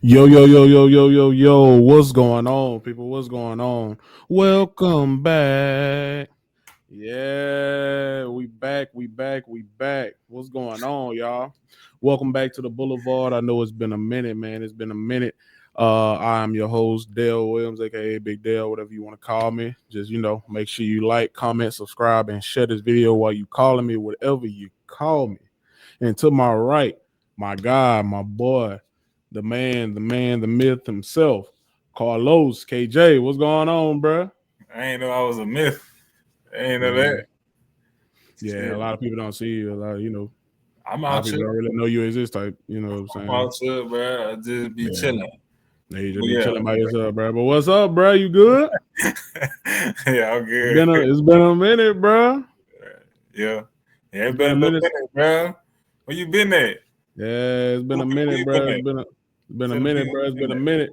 Yo, yo, yo, yo, yo, yo, yo. What's going on, people? What's going on? Welcome back. Yeah, we back. What's going on, y'all? Welcome back to the Boulevard. I know it's been a minute, man. It's been a minute. I'm your host, Dale Williams, aka Big Dale, whatever you want to call me. Just make sure you like, comment, subscribe, and share this video while you calling me, whatever you call me. And to my right, my guy, my boy, the myth himself, Carlos KJ. What's going on, bruh? I ain't know I was a myth. I ain't know Yeah, that. yeah. A Shit. lot of people don't see you. I'm A lot of out people here. don't really know you exist. Type, you know what I'm I'm saying? out here, bro. I just be Yeah. chilling. Hey, you just But be yeah. chilling by yourself, bro. But what's up, bro? You good? Yeah, I'm It's good. been a minute, bro. Yeah. Yeah, It's it been been a a little minute. minute, bro. Where you been at? Yeah, it's been a Where minute, you been bro. at? It's been a Tell me minute, where bro. you It's been been a at. minute.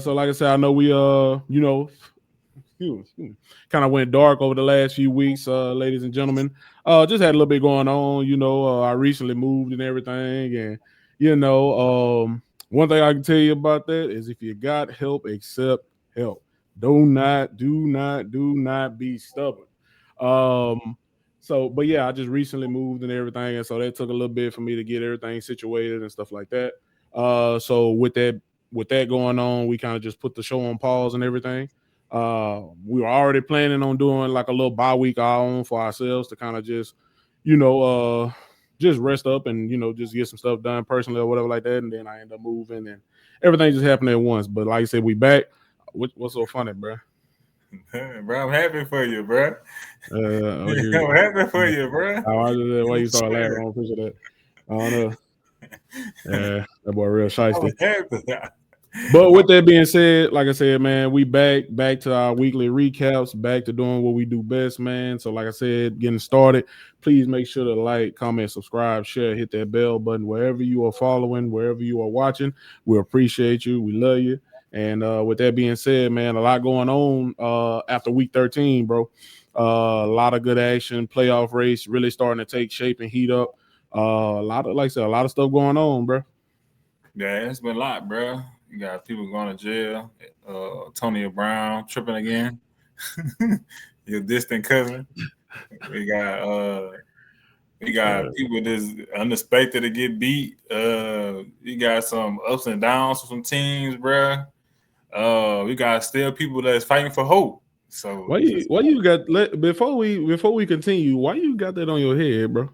So like I said, I know we kind of went dark over the last few weeks, ladies and gentlemen. Just had a little bit going on. I recently moved and everything, and one thing I can tell you about that is if you got help, accept help. Do not be stubborn. But yeah, I just recently moved and everything, and so that took a little bit for me to get everything situated and stuff like that. So with that going on, we kind of just put the show on pause and everything. We were already planning on doing like a little bye week our own for ourselves to kind of you know, just rest up and just get some stuff done personally or whatever like that. And then I end up moving and everything just happened at once. But like I said, we back. What's so funny, bro? Bro, I'm happy for you, bro. Okay. I'm happy for you, bro. Why you start laughing? I Sure. don't appreciate that. I don't know. Yeah, that boy real shiesty. I'm happy. But with that being said, like I said, man, we back to our weekly recaps, back to doing what we do best, man. So, like I said, getting started, please make sure to like, comment, subscribe, share, hit that bell button wherever you are following, wherever you are watching. We appreciate you, we love you. And with that being said, man, a lot going on after week 13, bro. A lot of good action, playoff race really starting to take shape and heat up. A lot of, like I said, a lot of stuff going on, bro. Yeah, it's been a lot, bro. You got people going to jail. Tony Brown tripping again. Your distant cousin. We got uh we got people that's unexpected to get beat. We got some ups and downs for some teams, bro. We got still people that's fighting for hope. So Why you got before we continue? Why you got that on your head, bro?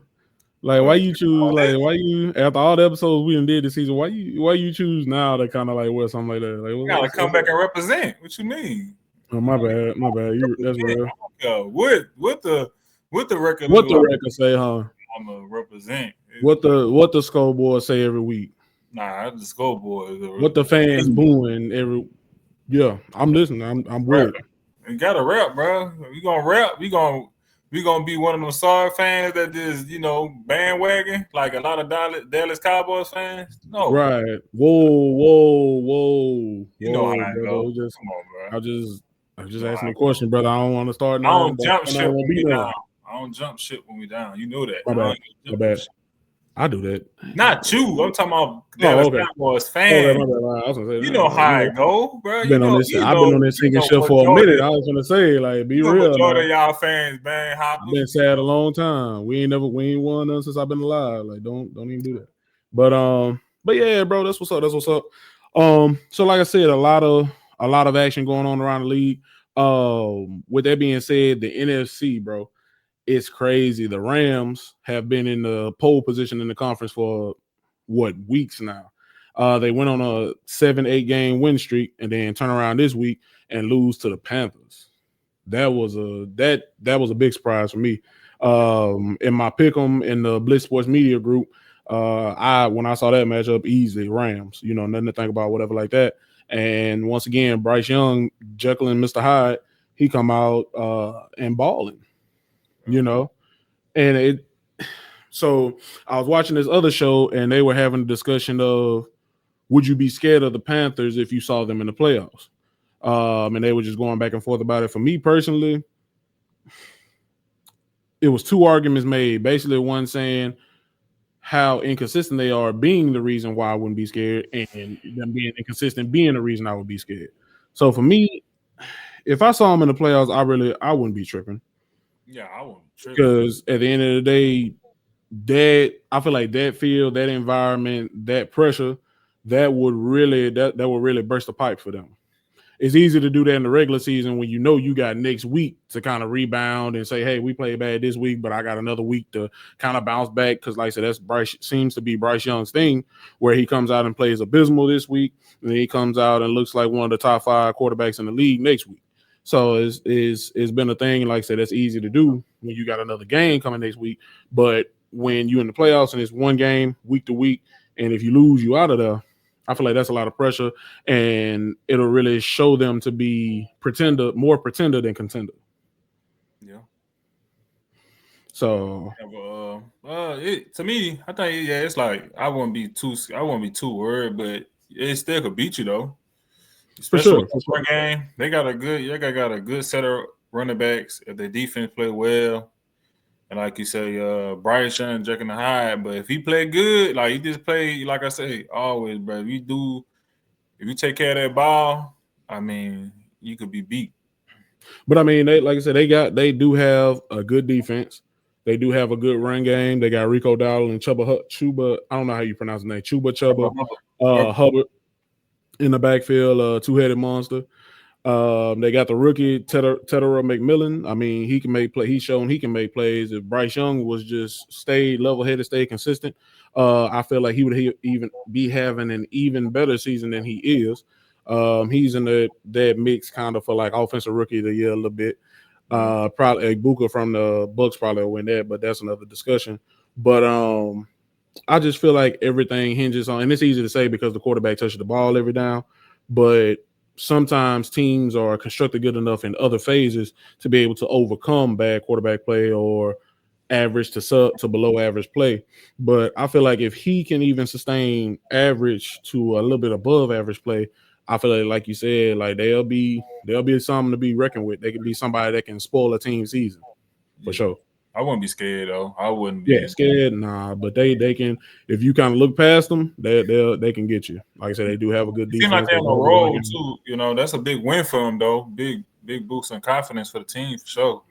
Like why what you choose? all this? Like why you after all the episodes we done did this season? Why you choose now to kind of like wear something like that? Like You gotta come what's up? back and represent. What you mean? Oh, my bad, my bad. That's Represent. real. What the record What look the like? record say, huh? I'm gonna represent. What the scoreboard say every week? Nah, the scoreboard. What the fans booing every? Yeah, I'm listening. I'm with it. You gotta rap, bro. We gonna rap. We gonna be one of those sorry fans that just bandwagon like a lot of Dallas Cowboys fans. No, Right. Whoa, how I brother. go. Come on, bro. I just I'm You just know how asking I a go. question, brother. I don't want to start I none. don't Don't jump I don't ship want to when be we none. down. I don't jump ship when we down. You know that. My I bad. don't even My jump no bad. shit. I do that. Not you. I'm talking about Oh, Dallas okay. Cowboys Okay, fans. my bad. I was gonna say, You know how it go, bro. I've been on this. I've been on this sinking ship for a minute. I was gonna say, like, be real majority now. of y'all fans, man, I've hoppers. been sad a long time. We ain't won none since I've been alive. Like, don't even do that. But yeah, bro, that's what's up. That's what's up. So like I said, a lot of action going on around the league. With that being said, the NFC, bro, it's crazy. The Rams have been in the pole position in the conference for what weeks now. They went on a 7-8 game win streak and then turn around this week and lose to the Panthers. That was a big surprise for me. In my pick'em in the Blitz Sports Media group, I when I saw that matchup, easy Rams. Nothing to think about, whatever like that. And once again, Bryce Young, Jekyll and Mr. Hyde, he come out and balling. You know, and it. So I was watching this other show, and they were having a discussion of would you be scared of the Panthers if you saw them in the playoffs? And they were just going back and forth about it. For me personally, it was two arguments made. Basically, one saying, how inconsistent they are being the reason why I wouldn't be scared, and them being inconsistent being the reason I would be scared. So for me, if I saw them in the playoffs, I wouldn't be tripping Yeah, I wasn't tripping. because at the end of the day, that I feel like that field, that environment, that pressure, that would really burst the pipe for them. It's easy to do that in the regular season when you know you got next week to kind of rebound and say, "Hey, we played bad this week, but I got another week to kind of bounce back." Because, like I said, that's Bryce seems to be Bryce Young's thing, where he comes out and plays abysmal this week, and then he comes out and looks like one of the top 5 quarterbacks in the league next week. So it's been a thing. Like I said, that's easy to do when you got another game coming next week, but when you in the playoffs and it's one game week to week, and if you lose, you out of there. I feel like that's a lot of pressure, and it'll really show them to be more pretender than contender. Yeah. So Yeah, but, to me, I think yeah, it's like I wouldn't be too worried, but it still could beat you though. for Especially with sure, the for sure. run game, they got a good set of running backs. If their defense play well, and like you say, Bryce Young, Jekyll and Hyde. But if he play good, like he just play, like I say, always, bro. If you take care of that ball, I mean, you could be beat. But I mean, like I said, they do have a good defense. They do have a good run game. They got Rico Dowdle and Chuba. I don't know how you pronounce the name. Chuba Hubbard in the backfield, two-headed monster. They got the rookie Tedera McMillan. I mean, he can make play. He's shown he can make plays. If Bryce Young was just stay level headed, stay consistent, I feel like he would even be having an even better season than he is. He's in that mix kind of for like offensive rookie of the year a little bit. Yeah. Probably Booker from the Bucks probably will win that, but that's another discussion. But I just feel like everything hinges on, and it's easy to say because the quarterback touches the ball every down, but sometimes teams are constructed good enough in other phases to be able to overcome bad quarterback play or average to sub to below average play. But I feel like if he can even sustain average to a little bit above average play, I feel like you said, like they'll be something to be reckoned with. They could be somebody that can spoil a team season for Yeah. sure. I wouldn't be scared though. I wouldn't Yeah, be. scared, nah, but they can if you kind of look past them, they can get you. Like I said, they do have a good It seems like defense. they're They on do a have a good run roll game too. You know, that's a big win for them though. Big boost in confidence for the team for sure.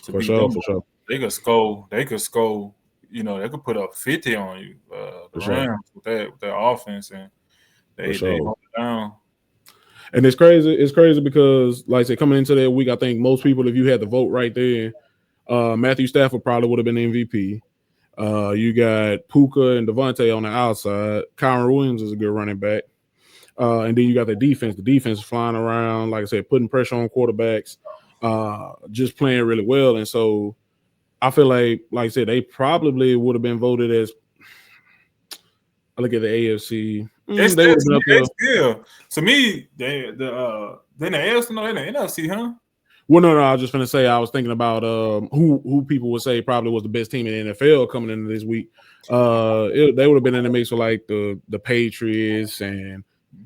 To for beat sure, them, for sure, they could score. They could score. You know, they could put up 50 on you. The for sure, Rams with that offense, and for they sure. hold it down. And it's crazy. It's crazy because, like I said, coming into that week, I think most people, if you had to vote right there, Matthew Stafford probably would have been MVP. You got Puka and Devontae on the outside. Kyron Williams is a good running back. And then you got the defense. The defense is flying around, like I said, putting pressure on quarterbacks, just playing really well. And so I feel like I said, they probably would have been voted as. I look at the AFC. They They still would have to been me, up there. to me, they in the AFC, no, in the NFC, huh? Well, no, I was just gonna say I was thinking about who people would say probably was the best team in the NFL coming into this week. They would have been in the mix with like the Patriots and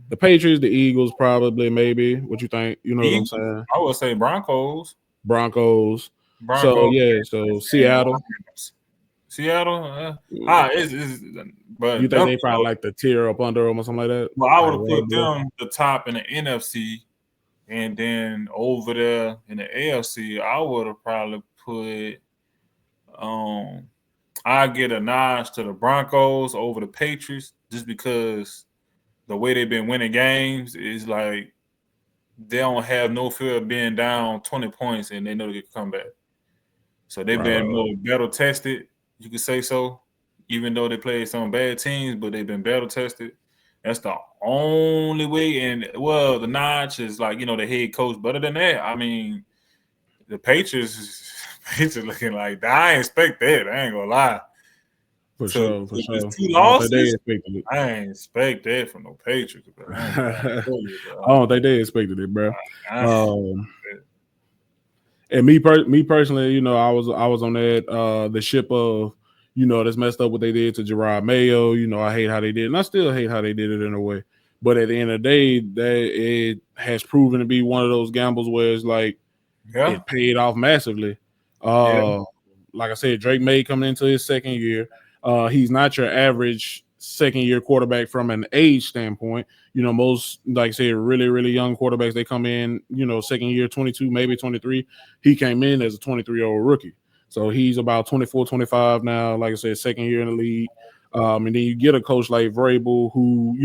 the Eagles, probably, maybe. What you think? You know what I'm Eagles, saying? I would say Broncos, Broncos. So Broncos, yeah, so and Seattle. Lions. Seattle, Mm, but You think them, they probably like the tier up under them or something like that? well, I would Like have way put below? them the top in the NFC, and then over there in the AFC, I would have probably put um I get a nod to the Broncos over the Patriots just because the way they've been winning games is like they don't have no fear of being down 20 points and they know they can come back. So they've Right, right, been right. more battle tested, you could say so, even though they played some bad teams, but they've been battle tested. That's the only way. And well, the notch is like, the head coach. But other than that, I mean, the Patriots, Patriots looking like I ain't expect that. I ain't gonna lie. For So sure, for with just sure. two I don't think they losses, expected it. I ain't expect that from no Patriots, but I ain't gonna I tell you, bro. don't think they expected it, bro. I ain't Um, expect and me personally, I was on the ship of that's messed up what they did to Gerard Mayo. I hate how they did, and I still hate how they did it in a way. But at the end of the day, that it has proven to be one of those gambles where it's like yeah, it paid off massively. yeah, Uh, like I said, Drake May coming into his second year. He's not your average second year quarterback from an age standpoint. Most, like I said, really, really young quarterbacks, they come in, second year, 22, maybe 23. He came in as a 23-year-old rookie. So he's about 24, 25 now. Like I said, second year in the league. And then you get a coach like Vrabel, who,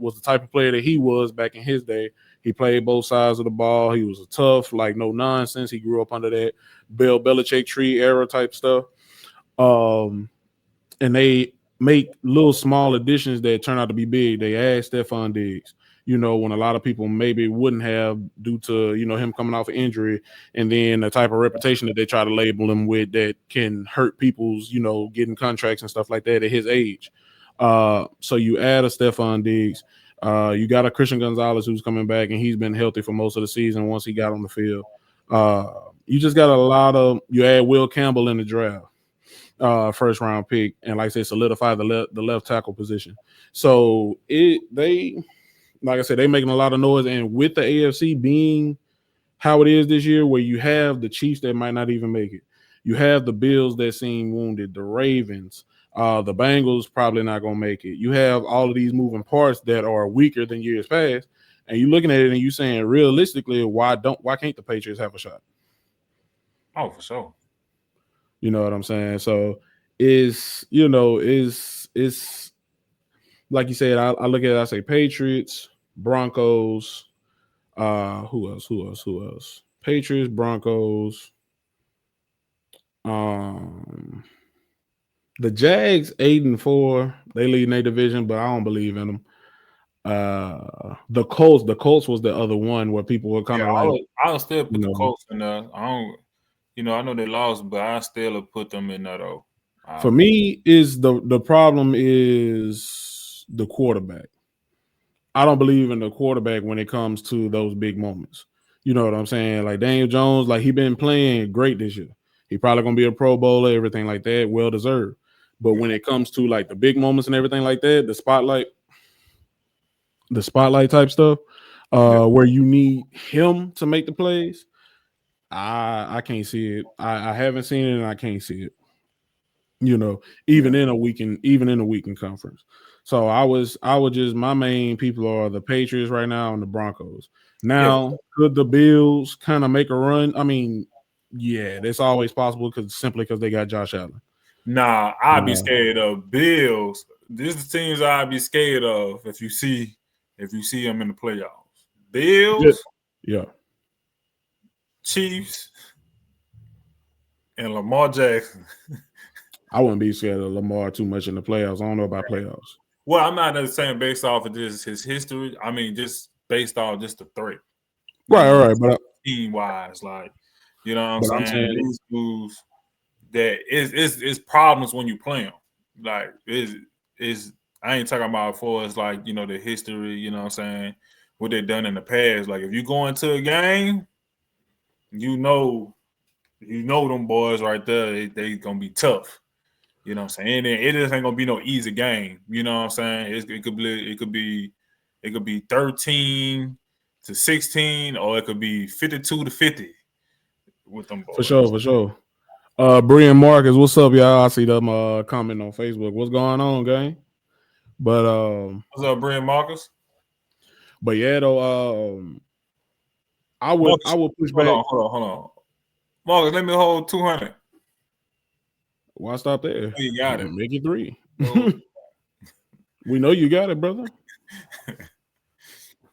was the type of player that he was back in his day. He played both sides of the ball. He was a tough, like no nonsense. He grew up under that Bill Belichick tree era type stuff. And they make little small additions that turn out to be big. They add Stephon Diggs, when a lot of people maybe wouldn't have due to, him coming off an injury, and then the type of reputation that they try to label him with that can hurt people's, getting contracts and stuff like that at his age. So you add a Stephon Diggs. You got a Christian Gonzalez who's coming back, and he's been healthy for most of the season once he got on the field. You just got you add Will Campbell in the draft. First round pick, and like I said, solidify the left tackle position. So like I said, they making a lot of noise, and with the AFC being how it is this year, where you have the Chiefs that might not even make it, you have the Bills that seem wounded, the Ravens, the Bengals probably not gonna make it. You have all of these moving parts that are weaker than years past, and you're looking at it and you saying realistically, why can't the Patriots have a shot? Oh, for sure. You know what I'm saying? So is like you said, I look at it, I say Patriots, Broncos, who else? Patriots, Broncos, the Jags 8-4, they lead in their division, but I don't believe in them. The Colts was the other one where people were kind of like, I would still put the Colts in there. I don't. I know they lost, but I still have put them in there though. For me, is the problem is the quarterback. I don't believe in the quarterback when it comes to those big moments. You know what I'm saying? Like Daniel Jones, like he been playing great this year. He probably gonna be a Pro Bowler, everything like that, well deserved. But when it comes to like the big moments and everything like that, the spotlight type stuff, where you need him to make the plays, I can't see it. I haven't seen it and I can't see it. Even in a weekend conference. So I would just, my main people are the Patriots right now and the Broncos. Now, could the Bills kind of make a run? I mean, yeah, that's always possible because they got Josh Allen. Nah, I'd be scared of Bills. This is the teams I'd be scared of if you see them in the playoffs. Bills, yeah. Chiefs, and Lamar Jackson. I wouldn't be scared of Lamar too much in the playoffs. I don't know about playoffs. Well, I'm not saying based off of his history. I mean, just based off just the threat. Right. But team wise, like, you know what I'm saying? These moves that is problems when you play them. Like, is I ain't talking about for us like, the history, you know what I'm saying, what they've done in the past. Like, if you go into a game, you know them boys right there, they gonna be tough. You know what I'm saying? And it just ain't gonna be no easy game. You know what I'm saying? It could be 13-16, or it could be 52-50 with them boys. For sure. Brian Marcus, what's up, y'all? I see them comment on Facebook. What's going on, gang? But what's up, Brian Marcus? But yeah, though, I would push back. Hold on. Marcus, let me hold 200. Why stop there? Oh, you got it. Make it 3. We know you got it, brother.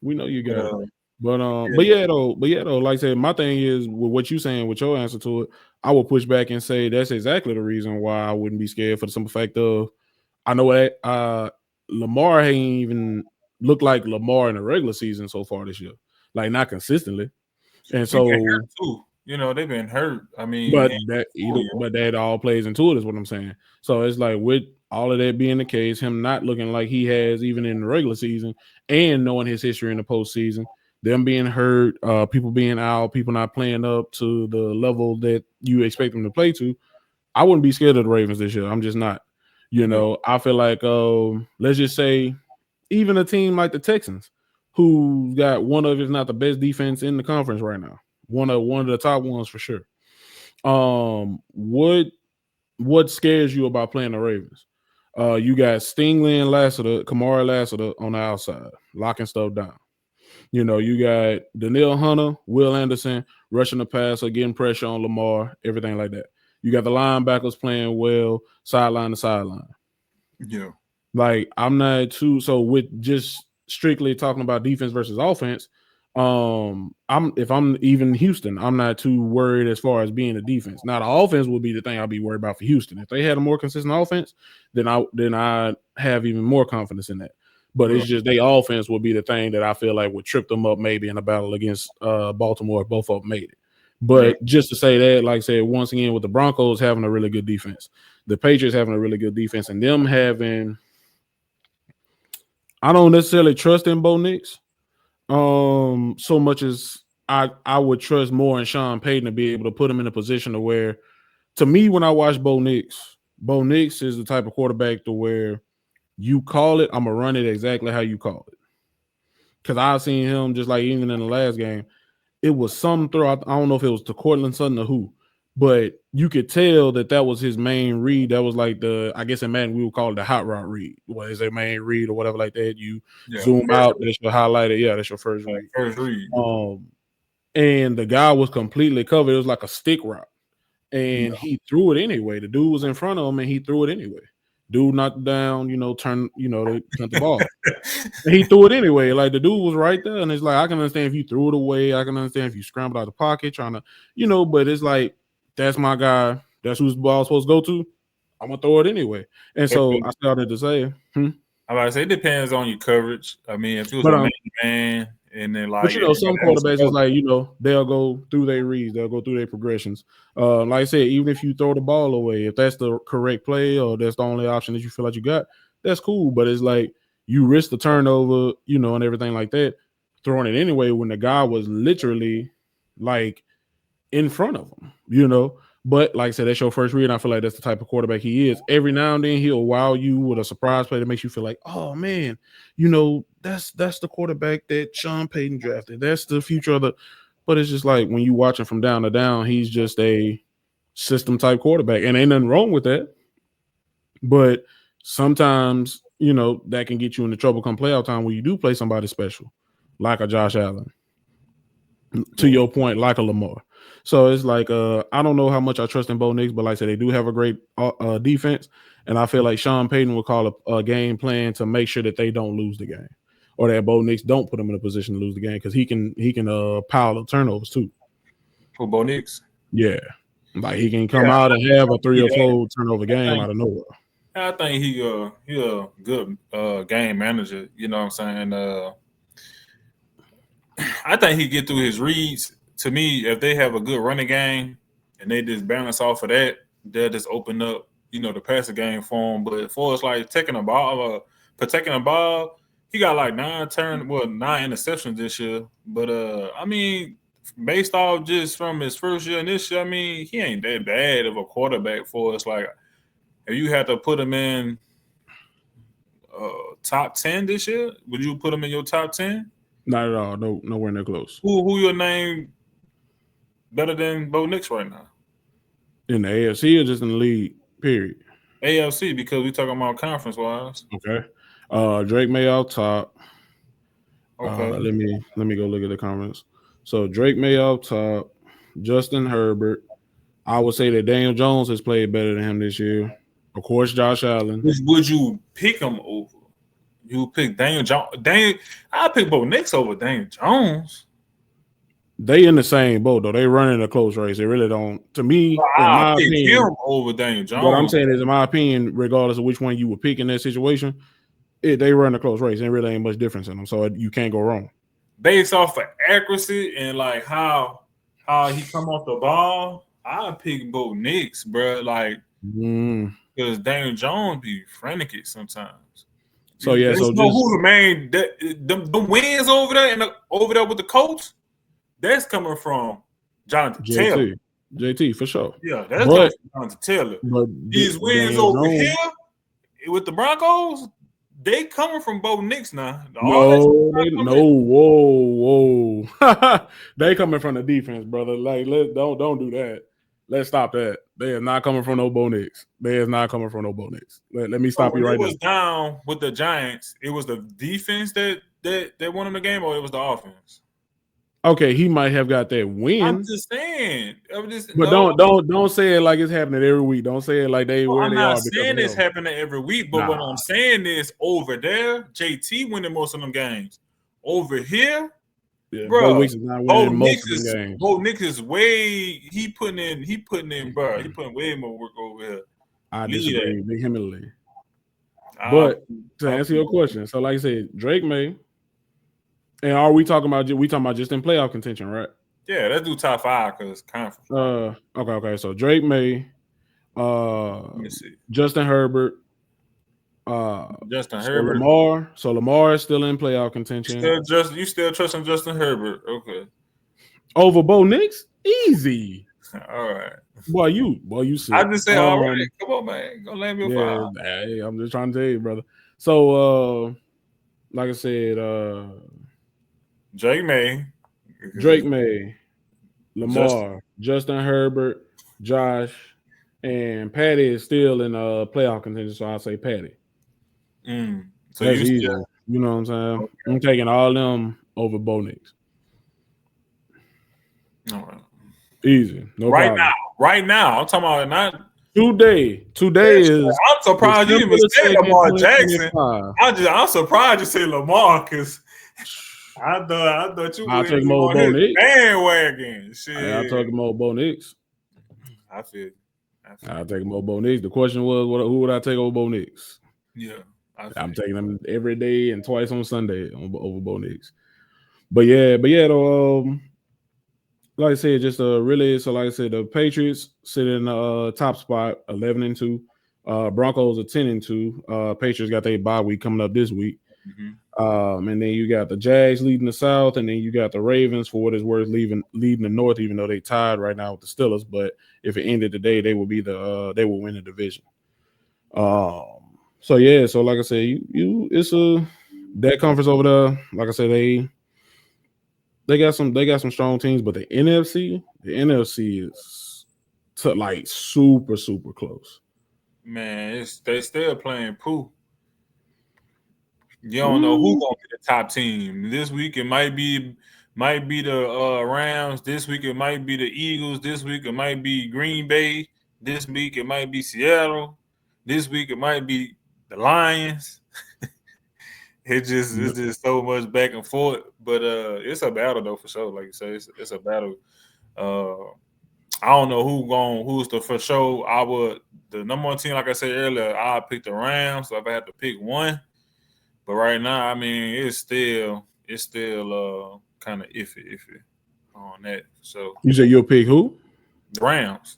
We know you got it. But yeah though, like I said, my thing is with what you saying with your answer to it, I would push back and say that's exactly the reason why I wouldn't be scared, for the simple fact of I know that Lamar ain't even looked like Lamar in the regular season so far this year, like not consistently, and so too. They've been hurt. I mean, but that all plays into it is what I'm saying. So it's like with all of that being the case, him not looking like he has even in the regular season, and knowing his history in the postseason, them being hurt, people being out, people not playing up to the level that you expect them to play to, I wouldn't be scared of the Ravens this year. I'm just not. I feel like let's just say even a team like the Texans, who got one of, if not the best defense in the conference right now, one of the top ones for sure. What scares you about playing the Ravens? You got Stingley and Lassiter, Kamara Lassiter on the outside, locking stuff down. You got Danielle Hunter, Will Anderson rushing the passer, getting pressure on Lamar, everything like that. You got the linebackers playing well, sideline to sideline. Yeah. Like I'm not too so with just strictly talking about defense versus offense. I'm if I'm even Houston, I'm not too worried as far as being a defense. Now the offense will be the thing I'll be worried about for Houston. If they had a more consistent offense, then I have even more confidence in that. But Right. it's just their offense will be the thing that I feel like would trip them up maybe in a battle against Baltimore if both of them made it. Right. But just to say that, like I said, once again, with the Broncos having a really good defense, the Patriots having a really good defense, and them having I don't necessarily trust in Bo Nix so much as I would trust more in Sean Payton to be able to put him in a position to where, to me, when I watch Bo Nix is the type of quarterback to where you call it, I'm gonna run it exactly how you call it. Because I've seen him just like even in the last game, it was some throw. I don't know if it was to Cortland Sutton or who, but you could tell that was his main read. That was like I guess in Madden we would call it the hot route read. What is a main read or whatever like that? You Yeah. zoom out, that's your highlighter. Yeah, that's your first read. First read. And the guy was completely covered. It was like a stick route, Yeah. and he threw it anyway. The dude was in front of him, and he threw it anyway. Dude knocked it down. They punt the ball. And he threw it anyway. Like the dude was right there, and it's like I can understand if you threw it away. I can understand if you scrambled out of the pocket trying to, but it's like that's my guy. That's who's the ball supposed to go to. I'm gonna throw it anyway. And so I started to say, I'm about to say it depends on your coverage. I mean, if it was but a man and then like some quarterbacks is like they'll go through their reads, they'll go through their progressions. Like I said, even if you throw the ball away, if that's the correct play or that's the only option that you feel like you got, that's cool. But it's like you risk the turnover, and everything like that, throwing it anyway when the guy was literally like in front of him. But like I said, that's your first read. And I feel like that's the type of quarterback he is. Every now and then he'll wow you with a surprise play that makes you feel like, oh man, that's the quarterback that Sean Payton drafted. That's the future of the. But it's just like when you watch him from down to down, he's just a system type quarterback, and ain't nothing wrong with that. But sometimes that can get you into trouble come playoff time when you do play somebody special, like a Josh Allen. To your point, like a Lamar. So it's like I don't know how much I trust in Bo Nix, but like I said, they do have a great defense, and I feel like Sean Payton will call a game plan to make sure that they don't lose the game, or that Bo Nix don't put them in a position to lose the game because he can pile up turnovers too. For Bo Nix, yeah, like he can come out and have a 3 or 4 turnover game out of nowhere. I think he a good game manager. You know what I'm saying? I think he get through his reads. To me, if they have a good running game and they just balance off of that, they'll just open up, the passing game for him. But for us, like taking a ball, protecting a ball, he got like 9 interceptions this year. But I mean, based off just from his first year and this year, I mean, he ain't that bad of a quarterback for us. Like, if you had to put him in top 10 this year, would you put him in your top 10? Not at all. No, nowhere near close. Who your name better than Bo Nix right now? In the AFC or just in the league? Period. AFC, because we talking about conference wise. Okay. Drake May off top. Okay. Let me go look at the comments. So Drake May off top. Justin Herbert. I would say that Daniel Jones has played better than him this year. Of course, Josh Allen. Would you pick him over? You pick Daniel Jones. I pick Bo Nix over Daniel Jones. They in the same boat though. They running a close race. They really don't. To me, in my opinion, him over Daniel Jones. What I'm saying is, in my opinion, regardless of which one you would pick in that situation, they run a close race. There really ain't much difference in them, so you can't go wrong. Based off of accuracy and like how he come off the ball, I pick Bo Nix, bro. Like, because Daniel Jones be frantic sometimes. So yeah, who the main the wins over there and over there with the Colts. That's coming from Jonathan Taylor. JT for sure. Yeah, that's coming from Jonathan Taylor. But these wins Daniel over Jones, here with the Broncos, they coming from Bo Nix now. Whoa. They coming from the defense, brother. Like, don't do that. let's stop that. They is not coming from no Bo Nix. They is not coming from no Bo Nix. Let me So stop when you they right was there. down with the Giants, it was the defense that won them the game, or it was the offense. Okay, he might have got that I'm win, just saying. I'm just but no. don't say it like it's happening every week. Don't say it like they Well, where I'm they not are because saying of this him. happening every week, but what Nah, I'm saying is over there, JT winning most of them games. Over here, yeah, Bo bro, Nix is not winning most of them games. Bo Nix is way he putting in, bro. He putting way more work over here. I Leave that. disagree vehemently. I, But to I, answer your question, so like I said, Drake May, and are we talking about just in playoff contention, right? yeah, let's do top five because conference. Okay. So Drake May, uh, Let me see. Justin Herbert, Justin so Herbert. Lamar is still in playoff contention You still trusting Justin Herbert? Okay. over Bo Nix. Easy, All right. boy, you I sick. just say all right. Come on, man. Go land me a Yeah, five. hey, I'm just trying to tell you, brother. So, like I said, Drake May. Drake May, Justin. Lamar, Justin Herbert, Josh, and Patty is still in playoff contention. So I'll say Patty. So That's you still easy. You know what I'm saying? I'm taking all them over Bo Nix. all right. Easy, no Right problem. now. Right now. I'm talking about not. Today is I'm surprised you December even the said second, Lamar Jackson. 2025. I'm surprised you said Lamar because I thought you I'll wouldn't take him be over on Bo his Nix. bandwagon. I'll Shit. take him over Bo Nix. I feel. I feel. I'll take him over Bo Nix. The question was, who would I take over Bo Nix? Yeah. I feel. I'm taking them every day and twice on Sunday over Bo Nix. But yeah, though, like I said, just really. So, like I said, the Patriots sit in the top spot, 11-2. Broncos are 10-2. Patriots got their bye week coming up this week. Mm-hmm. And then you got the Jags leading the South, and then you got the Ravens, for what it's worth, leading the North, even though they tied right now with the Steelers. But if it ended today, they would they will win the division. So yeah, so like I said, it's that conference over there. Like I said, they got some strong teams, but the NFC is like super close. Man, they still playing poo. You don't know who Mm, gonna be the top team this week. It might be the Rams. This week it might be the Eagles. This week it might be Green Bay. This week it might be Seattle. This week it might be the Lions. It's just so much back and forth. But it's a battle though for sure. Like you say, it's a battle. Uh, I don't know who's the for sure. The number one team, like I said earlier, I pick the Rams. So if I had to pick one. But right now, I mean, it's still kind of iffy on that. So you say you'll pick who? the Rams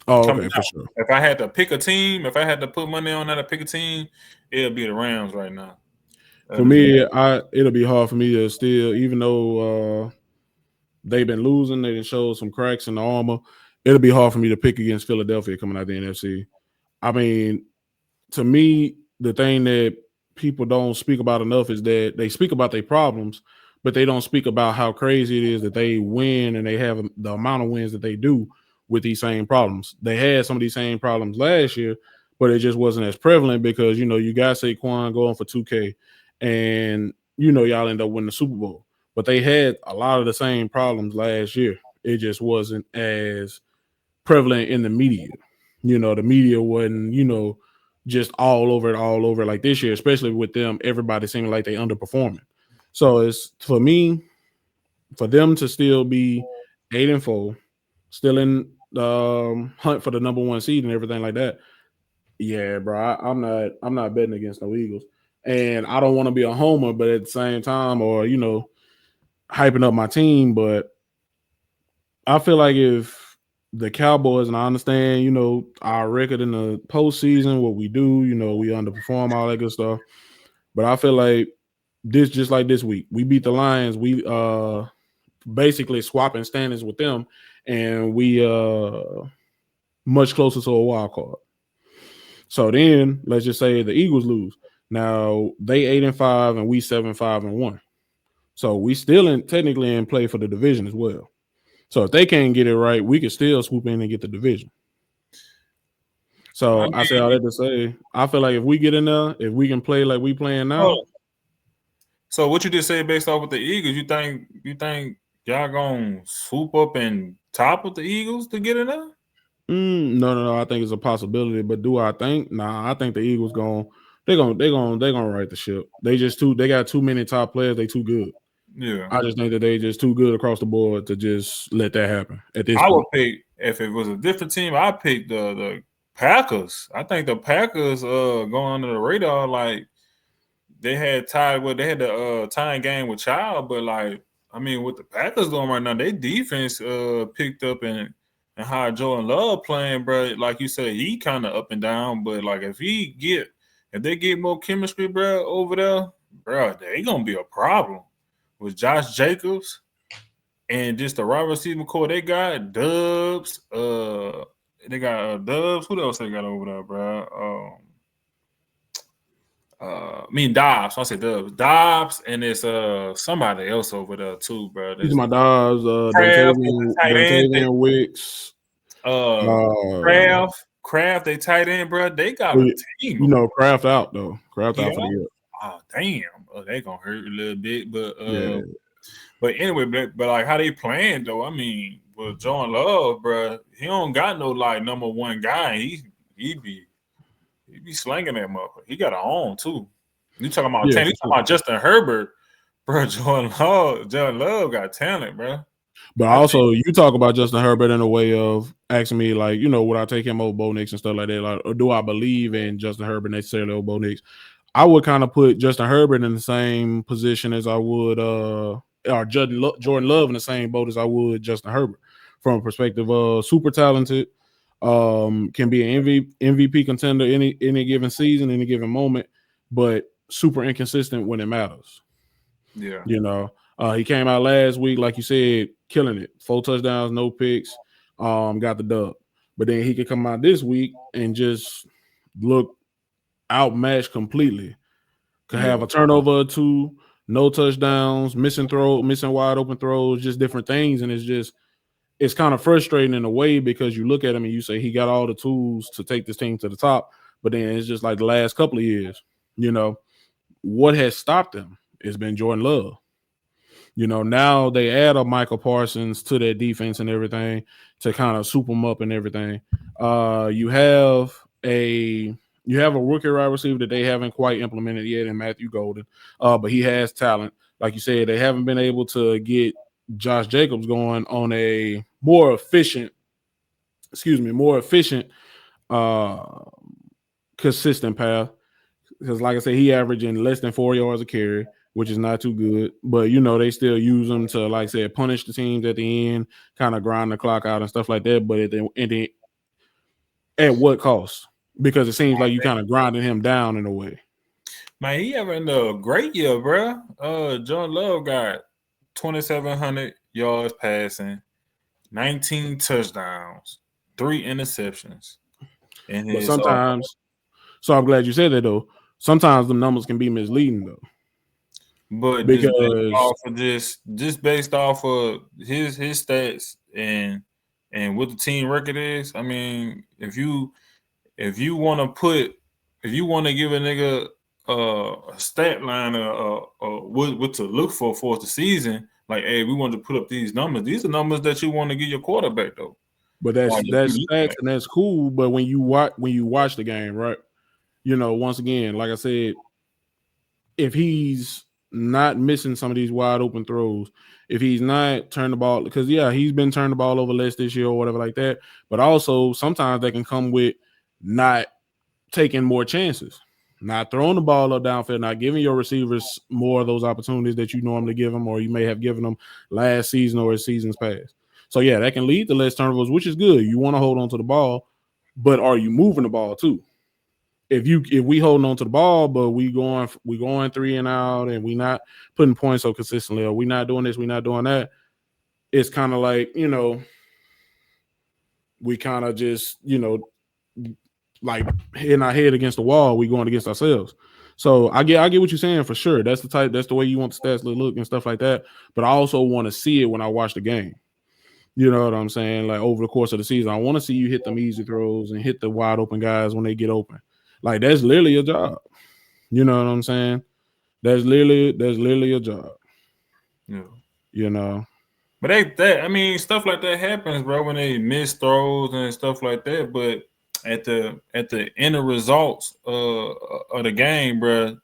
Oh, coming okay, for out. sure. If I had to pick a team, if I had to put money on that to pick a team, it'll be the Rams right now. For me, it'll be hard for me to still, even though they've been losing, they done showed some cracks in the armor. It'll be hard for me to pick against Philadelphia coming out the NFC. I mean, to me, the thing that people don't speak about enough is that they speak about their problems, but they don't speak about how crazy it is that they win and they have the amount of wins that they do with these same problems. They had some of these same problems last year, but it just wasn't as prevalent because you got Saquon going for 2K, and y'all end up winning the Super Bowl. But they had a lot of the same problems last year. It just wasn't as prevalent in the media. The media wasn't, just all over like this year, especially with them, everybody seeming like they underperforming. So it's for me, for them to still be 8-4, still in the hunt for the number one seed and everything like that. Yeah, bro, I'm not betting against no Eagles. And I don't want to be a homer, but at the same time, or hyping up my team, but I feel like if the Cowboys, and I understand, our record in the postseason, what we do, we underperform, all that good stuff. But I feel like just like this week, we beat the Lions. We basically swapping standings with them, and we much closer to a wild card. So then let's just say the Eagles lose. Now they 8-5 and we 7-5-1. So we still technically in play for the division as well. So if they can't get it right, we could still swoop in and get the division. I So I say all mean, that to say, I feel like if we get in there, if we can play like we playing now, oh, so what you just said based off with the Eagles, you think y'all gonna swoop up and top with the Eagles to get in there? no. I think it's a possibility, but do I think? Nah, I think the Eagles they're gonna right the ship. They got too many top players. They too good. Yeah. I just think that they just too good across the board to just let that happen at this I would point. pick if it was a different team. I'd pick the Packers. I think the Packers going under the radar. Like they had tied with they had the tying game with Child, but like I mean, what the Packers doing right now, they defense picked up and how Jordan Love playing, bro. Like you said, he kind of up and down, but like if they get more chemistry, bro, over there, bro, they gonna be a problem with Josh Jacobs and just the wide receiver core they got Dubs. They got Dubs. Who else they got over there, bro? I mean Dobbs. I say Dubs. Dobbs, and it's somebody else over there too, bro. These are There's my dogs, Kraft is the tight end. Dontavian Wicks. Uh, Uh, Kraft, they tight end, bro. They got well, a team you over know, Kraft out though. Kraft there. out for Yeah. the year. Oh damn. They gonna hurt a little bit, Yeah, but anyway, but like how they playing though? I mean, with John Love, bro, he don't got no like number one guy. He be slanging that motherfucker. He got a own too. You talking about yeah, talent? You for talking sure. about Justin Herbert, bro? John Love got talent, bro. But I think also, you talk about Justin Herbert in a way of asking me, like, would I take him over Bo Nix and stuff like that? Like, or do I believe in Justin Herbert necessarily over Bo Nix? I would kind of put Justin Herbert in the same position as I would, or Jordan Love in the same boat as I would Justin Herbert, from a perspective of super talented, can be an MVP contender any given season, any given moment, but super inconsistent when it matters. yeah, He came out last week, like you said, killing it. 4 touchdowns, no picks, got the dub. But then he could come out this week and just look outmatched completely. Could yeah, have a turnover or two, no touchdowns, missing wide open throws, just different things. And it's kind of frustrating in a way because you look at him and you say he got all the tools to take this team to the top. But then it's just like the last couple of years, what has stopped him? It's been Jordan Love. Now they add a Michael Parsons to their defense and everything to kind of soup them up and everything. You have a rookie wide receiver that they haven't quite implemented yet in Matthew Golden, but he has talent. Like you said, they haven't been able to get Josh Jacobs going on a more efficient, uh, consistent path. Because, like I said, he averaging less than 4 yards a carry, which is not too good. But they still use him to, like I said, punish the teams at the end, kind of grind the clock out and stuff like that. But at what cost? Because it seems like you kind of grinding him down in a way. man. He having a great year, bro. John Love got 2,700 yards passing, 19 touchdowns, 3 interceptions, and But his sometimes, so I'm glad you said that though. Sometimes the numbers can be misleading though, but because just based off of his stats and what the team record is. I mean, if you want to give a nigga a stat line what to look for the season, like hey, we want to put up these numbers. These are numbers that you want to get your quarterback though. but Like if that's you looking stats at and that's cool. But when you watch the game, right? Once again, like I said, if he's not missing some of these wide open throws, if he's not turned the ball, because he's been turned the ball over less this year or whatever like that. But also sometimes they can come with not taking more chances, not throwing the ball up downfield, not giving your receivers more of those opportunities that you normally give them or you may have given them last season or seasons past. So that can lead to less turnovers, which is good. You want to hold on to the ball, but are you moving the ball too? If we holding on to the ball, but we going 3 and out, and we not putting points so consistently, or we not doing this, we not doing that, it's kind of like we kind of just like hitting our head against the wall. We going against ourselves. So I get what you're saying for sure. That's the way you want the stats to look and stuff like that. But I also want to see it when I watch the game. You know what I'm saying? Like over the course of the season, I want to see you hit them easy throws and hit the wide open guys when they get open. Like that's literally a job. You know what I'm saying? That's literally a job. Yeah. You know. But that I mean, stuff like that happens, bro, when they miss throws and stuff like that. But at the end of results of the game, bro,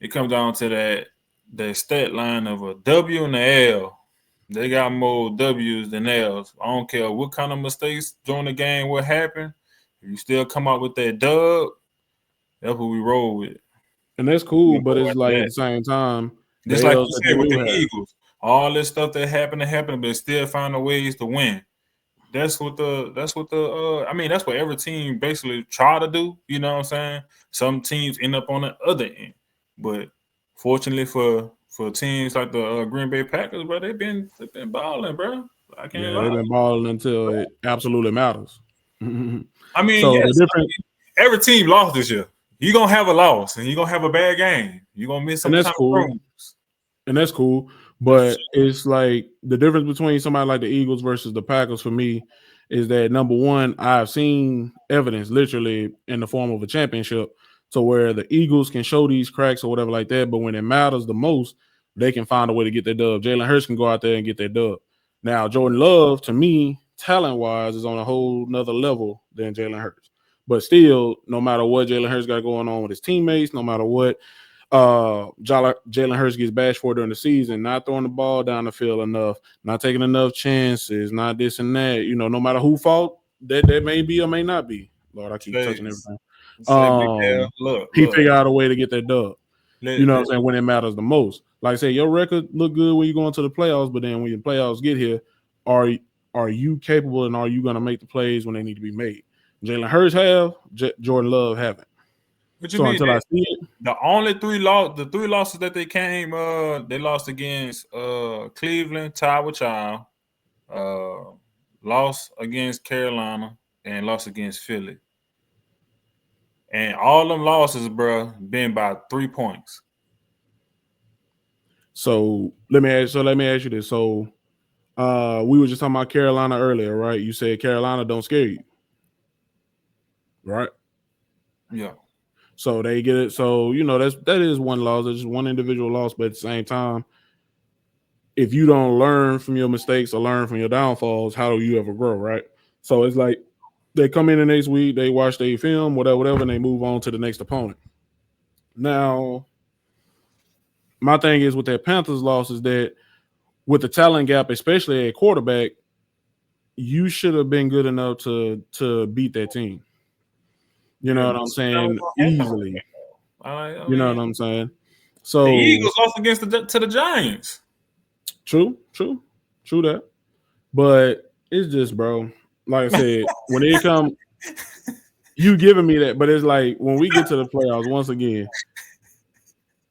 it comes down to that stat line of a W and a L. They got more W's than L's. I don't care what kind of mistakes during the game, what happened. If you still come out with that dub, that's what we roll with. And that's We cool, gonna but go it's after like at that. the same time, the Just like L's you that they said with do the have. Eagles, all this stuff that happened, but still finding ways to win. I mean, that's what every team basically try to do. You know what I'm saying? Some teams end up on the other end, but fortunately for teams like the Green Bay Packers, bro, they've been balling, bro. I can't Yeah, they've lie. been balling until it absolutely matters. I mean, So the yes, difference, every team lost this year. You're gonna have a loss and you're gonna have a bad game. You're gonna miss and some that's time cool. throws. And that's cool. That's for But it's like the difference between somebody like the Eagles versus the Packers for me is that number one, I've seen evidence literally in the form of a championship to where the Eagles can show these cracks or whatever like that. But when it matters the most, they can find a way to get their dub. Jalen Hurts can go out there and get their dub. Now, Jordan Love, to me, talent wise, is on a whole nother level than Jalen Hurts. But still, no matter what Jalen Hurts got going on with his teammates, no matter what Jalen Hurts gets bashed for during the season, not throwing the ball down the field enough, not taking enough chances, not this and that. You know, no matter who fault that may be or may not be. Lord, I keep sure. touching everything. Say Big L, He look. figure out a way to get that dub. You Let, know what let, I'm saying? When it matters the most. Like I said, your record look good when you go into the playoffs, but then when your playoffs get here, are are you capable and are you going to make the plays when they need to be made? Jalen Hurts have, Jordan Love haven't. what you So mean? until I see it, The three losses that they lost against Cleveland, tied with Child, uh, lost against Carolina, and lost against Philly. And all them losses, bro, been by 3 points. let me ask you this. So we were just talking about Carolina earlier, right? You said Carolina don't scare you, right? Yeah. So they get it. So that is one loss. That's just one individual loss, but at the same time, if you don't learn from your mistakes or learn from your downfalls, how do you ever grow, right? So it's like they come in the next week, they watch their film, whatever, and they move on to the next opponent. Now, my thing is with that Panthers loss is that with the talent gap, especially at quarterback, you should have been good enough to beat that team. You Yeah, know what I'm that's kind of saying? what happened. Easily. I You know mean, what I'm saying? the So Eagles lost against the Giants. true that. But it's just, bro. Like I said, when it come, you giving me that, but it's like when we get to the playoffs once again,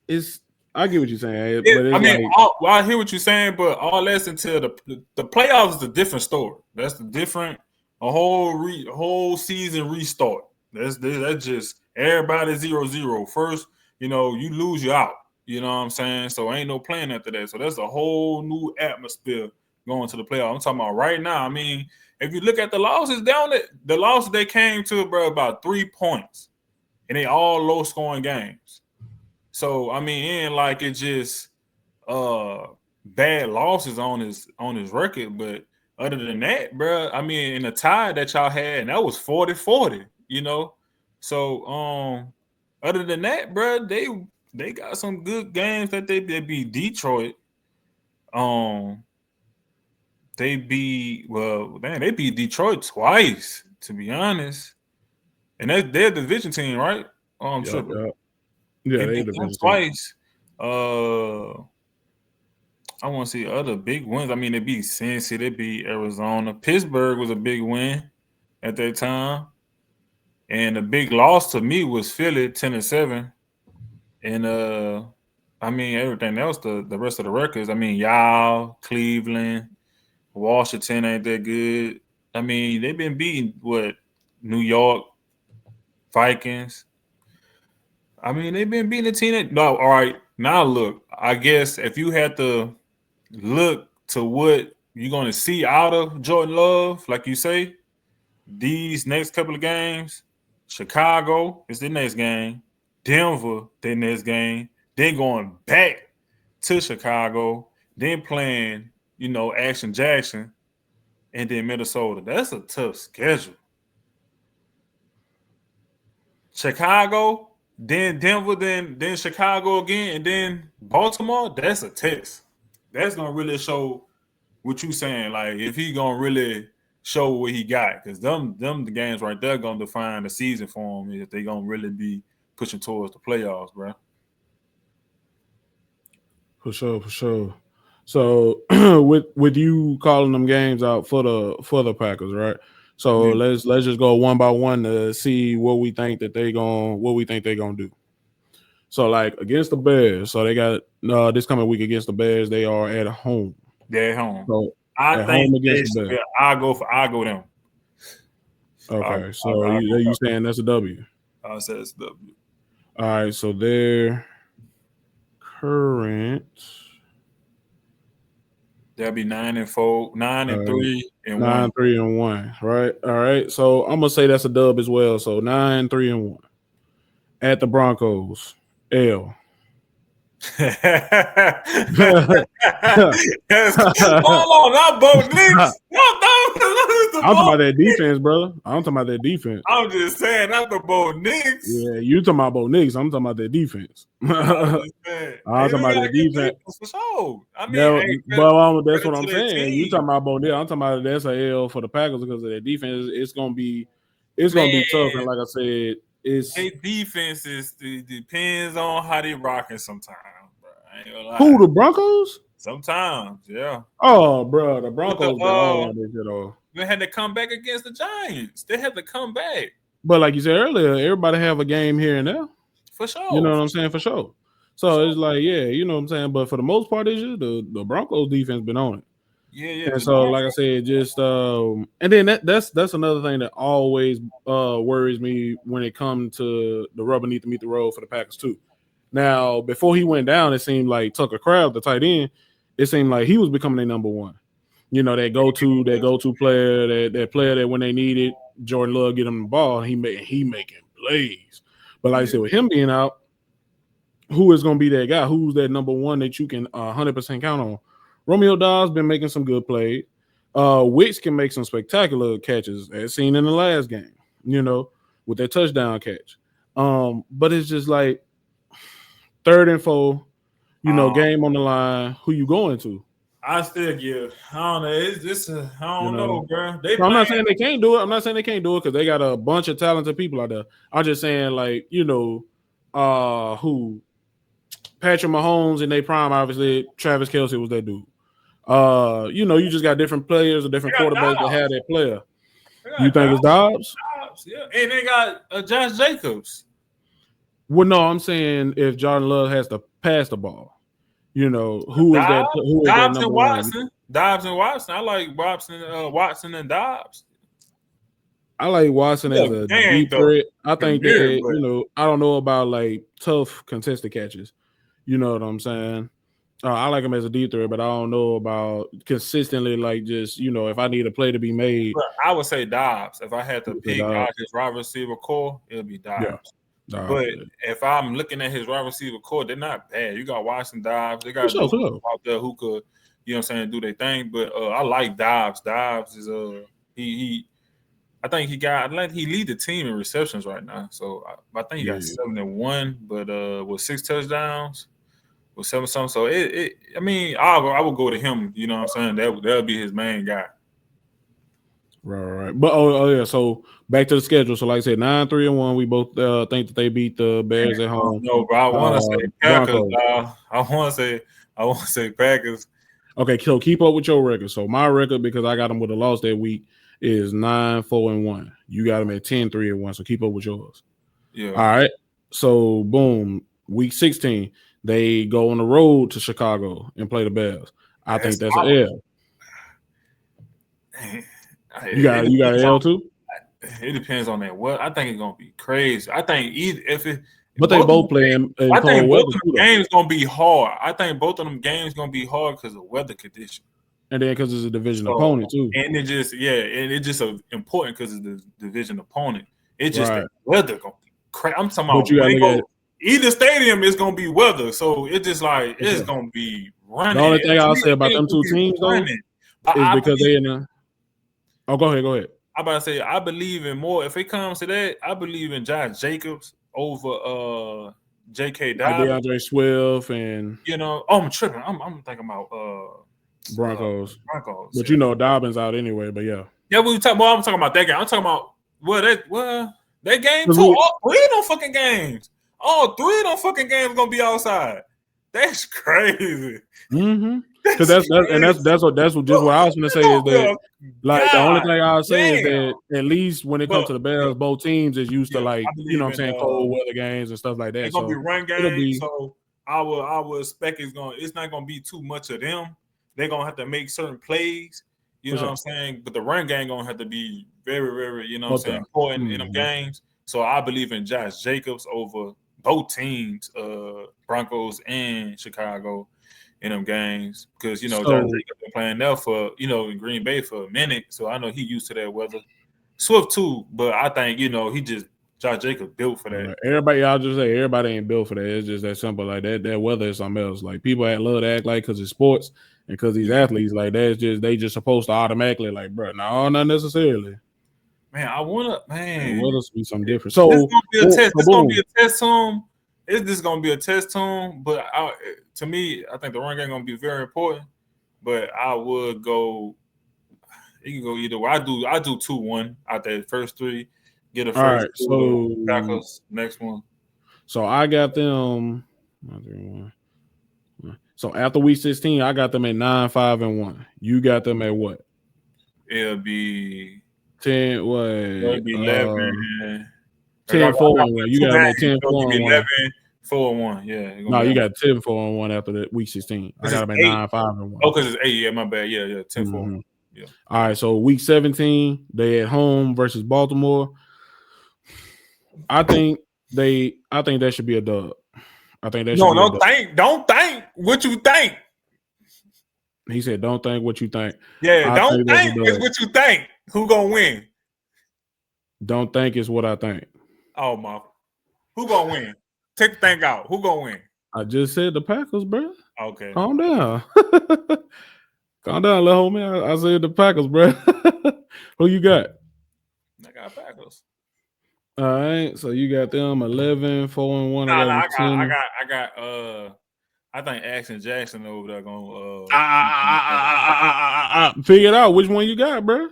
it's I get what you're saying, but I it's mean, like I hear what you're saying, but all that's until the playoffs is a different story. That's the different whole season restart. That's just everybody 0-0. First, you lose, you out. You know what I'm saying? So ain't no plan after that. So that's a whole new atmosphere going to the playoffs. I'm talking about right now. I mean, if you look at the losses down there, the losses they came to, bro, about 3 points, and they all low scoring games. So I mean, and like it just uh bad losses on his record, but other than that, bro, I mean, in the tie that y'all had, and that was 40-40. So other than that, bro, they got some good games that they beat Detroit. Um, they beat well, man, they beat Detroit twice, to be honest, and they're the division team, right? Oh, I'm yep, tripping. yep. Yeah, They they beat them division team. twice. Uh, I want to see other big wins. I mean, they beat Cincy, they beat Arizona. Pittsburgh was a big win at that time, and the big loss to me was Philly, 10-7. And I mean everything else, the rest of the records. I mean, y'all, Cleveland, Washington ain't that good. I mean, they've been beating what New York Vikings. I mean, they've been beating the team. No, all right. Now look, I guess if you had to look to what you're gonna see out of Jordan Love, like you say, these next couple of games. Chicago is the next game. Denver, the next game. Then going back to Chicago. Then playing, Action Jackson, and then Minnesota. That's a tough schedule. Chicago, then Denver, then Chicago again, and then Baltimore. That's a test. That's gonna really show what you saying. Like if he gonna really show what he got, because them the games right there gonna define the season for him if they gonna really be pushing towards the playoffs, bro. For sure, for sure. So with you calling them games out for the Packers, right? So Yeah. let's just go one by one to see what we think they gonna do. So like against the Bears, so they got this coming week against the Bears, they are at home. They're at home. So I at think home they against the should Bears. be. I go them. Okay, so I go you them. saying that's a W. I said it's W. All right, so their current They'll be 9-4, nine uh, and three and one. 9-3-1, right? All right, so I'm gonna say that's a dub as well. So 9-3-1 at the Broncos. L. Yes. Hold on, not both Knicks. No, the I'm talking both. about that defense, brother. I'm talking about that defense. I'm just saying, not the both Knicks. Yeah, you talking about both niggas. I'm talking about that defense. I'm I'm just saying. Hey, talking they about got a that good defense. defense for sure. I mean, That, hey, that's credit what to I'm their saying. You team. talking about both? I'm talking about that's a L for the Packers because of their defense. It's gonna Man, be tough. And like I said, it's their defense depends on how they rocking sometimes, bro. I ain't gonna lie. who the Broncos. Sometimes, yeah. Oh, bro, the With the Broncos been on this shit off. they had to come back against the Giants. They had to come back But like you said earlier, everybody have a game here and there. for You know sure. what I'm saying? For sure. For So sure. it's like, yeah, you know what I'm saying. But for the most part, this year, the Broncos defense been on it. Yeah. And The so, Broncos. like I said, just and then that's another thing that always worries me when it comes to the rubber need to meet the road for the Packers too. Now, before he went down, it seemed like Tucker Kraft, the tight end, it seemed like he was becoming their number one. You know, that go to player, that player that when they needed Jordan Love get him the ball, he making plays. But like I Yeah. said, with him being out, who is going to be that guy? Who's that number one that you can 100% count on? Romeo Dobbs been making some good plays. Wicks can make some spectacular catches, as seen in the last game, you know, with that touchdown catch. But it's just like 3rd and 4, Um, game on the line. Who you going to? I still give. I don't know. It's just I You don't know, know, bro. They so I'm playing. not saying they can't do it. I'm not saying they can't do it because they got a bunch of talented people out there. I'm just saying, like, who Patrick Mahomes in their prime, obviously Travis Kelce was that dude. You just got different players or They different got quarterbacks that have Dobbs. that player. They You got think it's Dobbs? Dobbs. Yeah, and they got Josh Jacobs. Well, no, I'm saying if Jordan Love has to pass the ball, who is that? Dobbs, Who is that Dobbs number and one? Watson. Dobbs and Watson. I like Watson and Dobbs. I like Watson as Yeah, a they ain't deep the threat. I think premier, that but I don't know about like tough contested catches. You know what I'm saying? I like him as a deep threat, but I don't know about consistently like just if I need a play to be made. I would say Dobbs. If I had to pick out Dobbs. his wide receiver core, it'll be Yeah, Dobbs. Dobbs. But Yeah. if I'm looking at his wide receiver core, they're not bad. You got Watson, Dobbs. They For got sure, dudes for sure. out there who could, do their thing. But I like Dobbs. Dobbs is he I think he lead the team in receptions right now. So I think he got Yeah. 7-1, but with 6 touchdowns, with 7 something. So I would go to him. You know what I'm saying? That'll be his main guy. Right. But yeah. So back to the schedule. So like I said, 9-3-1. We both think that they beat the Bears at home. No, but I want to say Packers. Broncos. I want to say Packers. Okay, so keep up with your record. So my record, because I got them with a loss that week, is 9-4-1. You got them at 10-3-1. So keep up with yours. Yeah. All right. So boom, week 16, they go on the road to Chicago and play the Bears. I think that's an L. You got an L too? It depends on that. What I think it's gonna be crazy. I think but they both play in I think cold both weather of too, them games gonna be hard. I think both of them games gonna be hard because of weather conditions. And then because it's a division So opponent too. and it just important because it's the division opponent. It's just Right. that weather gonna be crazy. I'm talking But about you when gotta they look at go it. either stadium is gonna be weather. So it's just like For it's sure. gonna be The running. only To thing I'll me, say about it's them gonna two be teams though running. But is I because believe they in the. Oh, go ahead. Go ahead. I about to say I believe in more. If it comes to that, I believe in Josh Jacobs over J.K. Like Dobbins. DeAndre Swift and You know, oh, I'm tripping. I'm thinking about Broncos. Broncos. But Yeah, you know Dobbins out anyway. But yeah. yeah. We talking. Well, I'm talking about that game. I'm talking about that game Because too. we. All three of them fucking games. All three of them fucking games gonna be outside. That's crazy. Mm-hmm. Because That's crazy. that's what just Well, what I was gonna it's say is gonna be that a like the only god thing I'll say is damn. that at least when it comes But to the yeah, Bears, both teams is used to yeah. like I you know believe what I'm in saying cold weather games and stuff like that. it's gonna be So run it'll game. be So I would expect it's not gonna be too much of them. They're gonna have to make certain plays, you for know what I'm sure. saying? But the run game gonna have to be very, very, you know what I'm Most saying, of important in them mm-hmm. games. So I believe in Josh Jacobs over both teams, Broncos and Chicago in them games. Because Josh So Jacobs been playing there for, in Green Bay for a minute. So I know he used to that weather. Swift too, but I think, he just Josh Jacobs built for that. everybody, I'll just say everybody ain't built for that. It's just that simple. Like that weather is something else. Like people love to act like because it's sports and because these Yeah. athletes like that's just they just supposed to automatically like, bro, no, not necessarily. Man, The weather's be something different. this is So, gonna be a test. so This gonna be boom. a test tune. Is this gonna be a test tune? But to me, I think the run game gonna be very important. But I would go. You can go either way. I do 2-1 out there. First three, get a All first right. two. Packers. Next one. So I got them. So after week 16, I got them at 9-5-1. You got them at what? It'll be 10 what? it'll be 11. I got 10-4-1. You two got them at games, ten so it'll four be and 1. 11, 4-1. Yeah, it's gonna No, be you that. got 10-4-1 after the week 16. I This got is them at 8. 9-5-1. Oh, because it's 8. Yeah, my bad. Yeah, 10-4. Mm-hmm. Yeah. All right, so week 17, they at home versus Baltimore. I think that should be a dub. I think that should No, be a dub. don't think what you think. He said, "Don't think what you think." Yeah, I don't think that's a think it's dub. what you think. Who gonna win? Don't think is what I think. Oh my, who gonna win? Take the thing out. Who gonna win? I just said the Packers, bro. Okay, Calm down. Calm down, little homie. I said the Packers, bro. Who you got? I got Packers. All right, so you got them 11-4-1. I got them 10. I got. I think Action Jackson over there gonna. Figure it out. Which one you got, bro?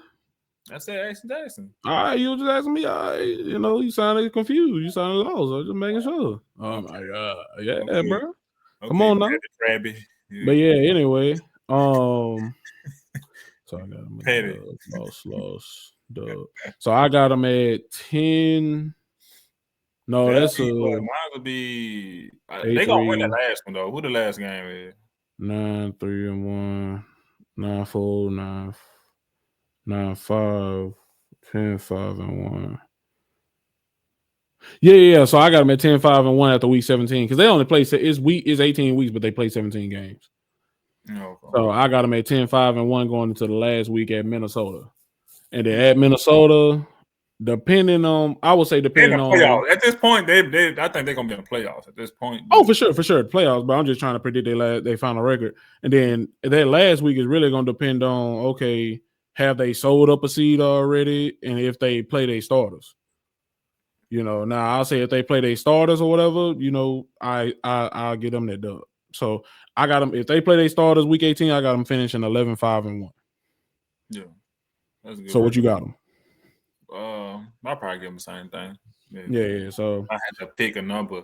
I said Action Jackson. All right, you was just asking me. All right, you sounded confused. You sounded lost. I was just making sure. Oh my god, yeah, Okay. bro. Come Okay, on now. Krabby. But yeah, anyway, so I got them Petty. lost. So I got them at 10. No, That'll that's be what? Mine would be. They gonna win the last one though. Who the last game is? 9-3-1, 9-4, 9-5, 10-5-1. Yeah. So I got them at 10-5-1 after week 17 because they only play. It's 18 weeks, but they play 17 games. Okay. So I got them at 10-5-1 going into the last week at Minnesota, and then at Minnesota, depending on Playoffs. At this point, I think they're gonna be in the playoffs at this point. Oh, for sure, the playoffs. But I'm just trying to predict their final record, and then that last week is really gonna depend on have they sold up a seed already, and if they play their starters. Now I'll say if they play their starters or whatever, I'll get them that dub. So I got them if they play their starters week 18. I got them finishing 11-5-1. Yeah, that's good. So what you got them? I'll probably give them the same thing. Yeah. So I had to pick a number.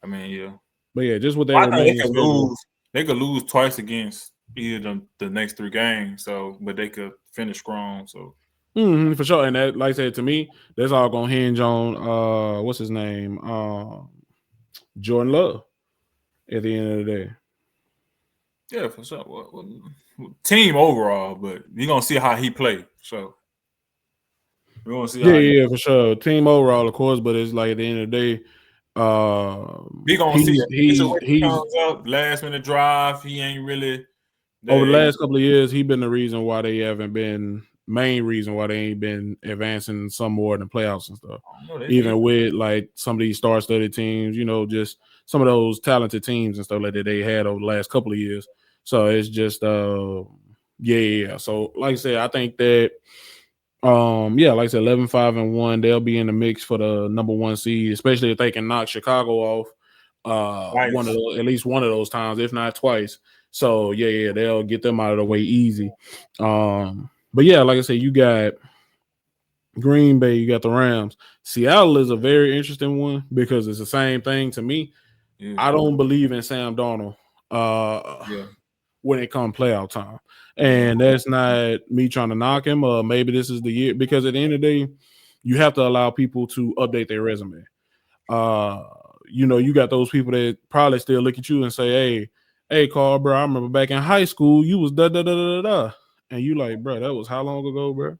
I mean, yeah. But yeah, just with their remaining schedule. They could lose twice against either the next 3 games. But they could finish strong. So for sure. And that, like I said, to me, that's all gonna hinge on what's his name? Jordan Love at the end of the day. Yeah, for sure. Well, team overall, but you're gonna see how he play. So we're gonna see Yeah, for sure. Team overall, of course, but it's like at the end of the day, we gonna see he's comes up, last minute drive, he ain't really over the They, last couple of years, he been the reason why they haven't been main reason why they ain't been advancing some more in the playoffs and stuff. I don't know. They Even deep. with like some of these star-studded teams, just some of those talented teams and stuff like that they had over the last couple of years. So it's just yeah. So like I said, I think that yeah, like I said, 11-5-1, they'll be in the mix for the number one seed, especially if they can knock Chicago off one of Twice. those, at least one of those times, if not twice. So yeah, they'll get them out of the way easy. But yeah, like I said, you got Green Bay, you got the Rams. Seattle is a very interesting one because it's the same thing to me. Yeah. I don't believe in Sam Darnold Yeah. when it comes playoff time. Yeah. And that's not me trying to knock him. Maybe this is the year because at the end of the day, you have to allow people to update their resume. Uh, you got those people that probably still look at you and say, hey, Carl, bro, I remember back in high school, you was da da da da da. And you like, bro, that was how long ago, bro?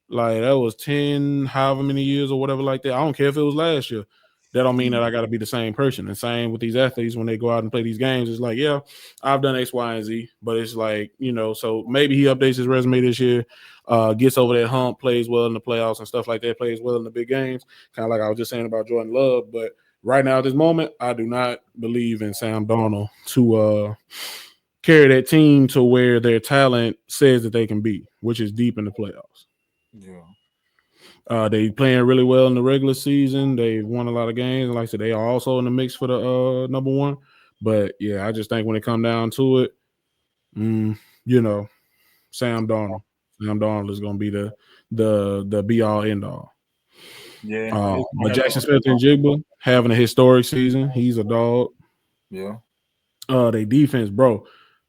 Like that was 10, however many years or whatever like that. I don't care if it was last year. That don't mean that I got to be the same person. And same with these athletes when they go out and play these games. It's like, yeah, I've done X, Y, and Z, but it's like, so maybe he updates his resume this year, gets over that hump, plays well in the playoffs and stuff like that, plays well in the big games. Kind of like I was just saying about Jordan Love. But right now at this moment, I do not believe in Sam Darnold to carry that team to where their talent says that they can be, which is deep in the playoffs. Yeah. They playing really well in the regular season. They've won a lot of games. Like I said, they are also in the mix for the number one. But yeah, I just think when it come down to it, mm, you know, Sam Darnold. Sam Darnold is going to be the be all end all. Yeah. It's But gonna have Jackson Smith and to. Jigba having a historic season. He's a dog. Yeah. They defense, bro.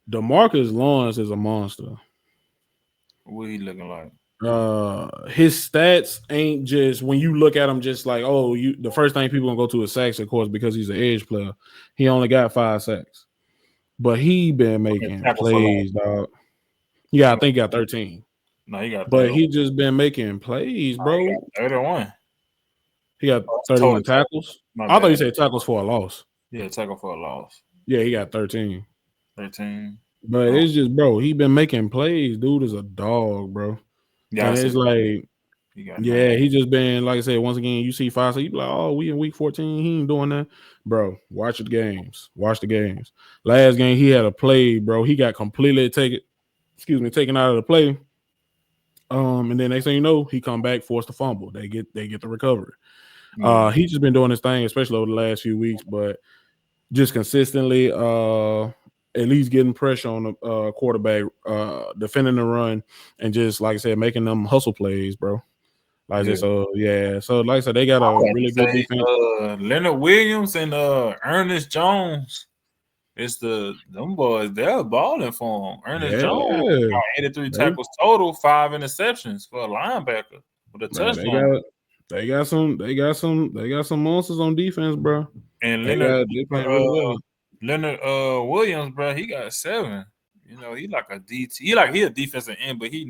DeMarcus Lawrence is a monster. What he looking like? His stats ain't just when you look at him just like, oh, you the first thing people gonna go to is sacks, of course, because he's an edge player. He only got 5 sacks, but he been Yeah, making tackle for loss. plays, dog. Yeah, I think he got 13, No, he got but 30. he just been making plays, He bro. got 31. He got Oh, that's 31 total tackle. tackles. My I thought you bad. said tackles for a loss. Yeah, tackle for a loss. Yeah, he got 13. 13. But Oh, it's just, bro, he been making plays. Dude is a dog, bro. yeah, I And see. it's like, He got 9. yeah, he just been like I said. Once again, you see 5, so you be like, "Oh, we in week 14. He ain't doing that, bro." Watch the games. Watch the games. Last game, he had a play, bro. He got completely taken out of the play. And then next thing you know, he come back, force the fumble. They get the recovery. Yeah. He just been doing his thing, especially over the last few weeks, but just consistently, at least getting pressure on the quarterback, defending the run, and just like I said, making them hustle plays, bro. Like I Yeah. said, so yeah. So like I said, they got I a would have to really good say defense. Leonard Williams and Ernest Jones. It's them boys, they're balling for him. Ernest Jones Yeah. got 83 They tackles total, 5 interceptions for a linebacker with a man, they touchdown. got some monsters on defense, bro. And They playing really well. Leonard Williams, bro, he got 7. You know, he like a DT. He a defensive end, but he He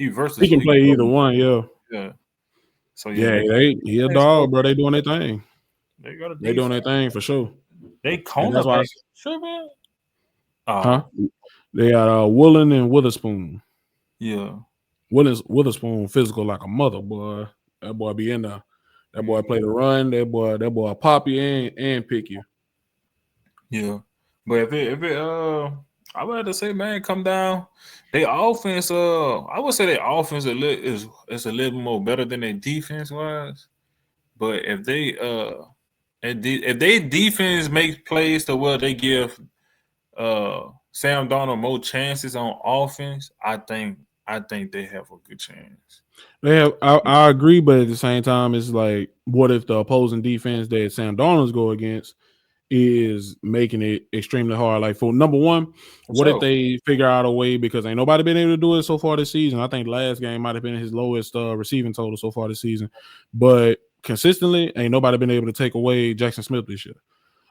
versatile. can He can play go. either one, yeah. Yeah. So yeah, Yeah, he a they so dog, bro. They doing their thing. they got a They doing defense. their thing for sure. They And that's why cornerback tripping. huh? Oh, They got Woolen and Witherspoon. yeah. Witherspoon physical like a mother, boy. That boy be in there. That boy Yeah. play the run. That boy pop you and pick you. Yeah. But I would have to say, man, come down. They offense, I would say their offense is a little more better than their defense was. But if they defense makes plays to where they give Sam Darnold more chances on offense, I think they have a good chance. They have, I agree, but at the same time, it's like, what if the opposing defense that Sam Darnold's go against is making it extremely hard? Like, for number one, For what if sure. they figure out a way, because ain't nobody been able to do it so far this season? I think last game might have been his lowest receiving total so far this season, but consistently, ain't nobody been able to take away Jackson Smith this year.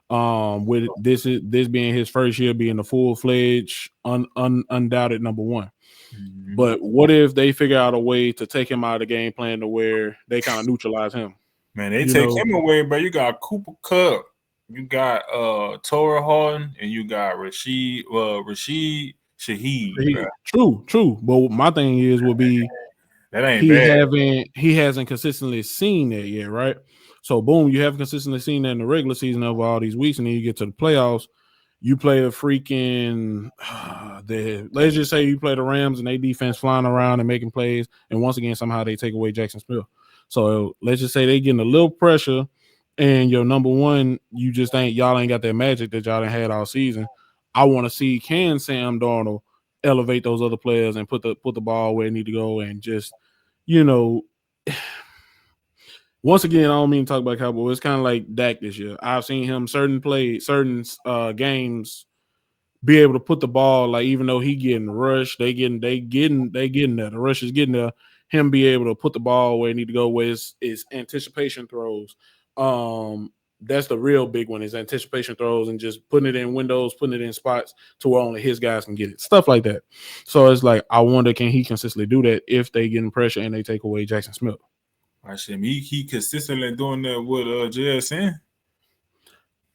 With this being his first year being the full-fledged, undoubted number one. Mm-hmm. But what if they figure out a way to take him out of the game plan to where they kind of neutralize him? Man, they You take know, him away, bro. You got Cooper Cup. You got Torah Harden and you got Rashid Shaheed, bro. True. But my thing is would be That ain't bad. he hasn't consistently seen that yet, right? So boom, you haven't consistently seen that in the regular season over all these weeks, and then you get to the playoffs. You play a freaking let's just say you play the Rams and they defense flying around and making plays, and once again somehow they take away Jackson Smith. So let's just say they getting a little pressure, and your number one, you just y'all ain't got that magic that y'all done had all season. I want to see can Sam Darnold elevate those other players and put the ball where it need to go, and just you know once again, I don't mean to talk about Cowboys. It's kind of like Dak this year. I've seen him certain games be able to put the ball, like even though he getting rushed, they getting there. The rush is getting there. Him be able to put the ball where it need to go, where it's anticipation throws. That's the real big one is anticipation throws and just putting it in windows, putting it in spots to where only his guys can get it. Stuff like that. So it's like I wonder can he consistently do that if they getting pressure and they take away Jackson Smith. I should he consistently doing that with JSN.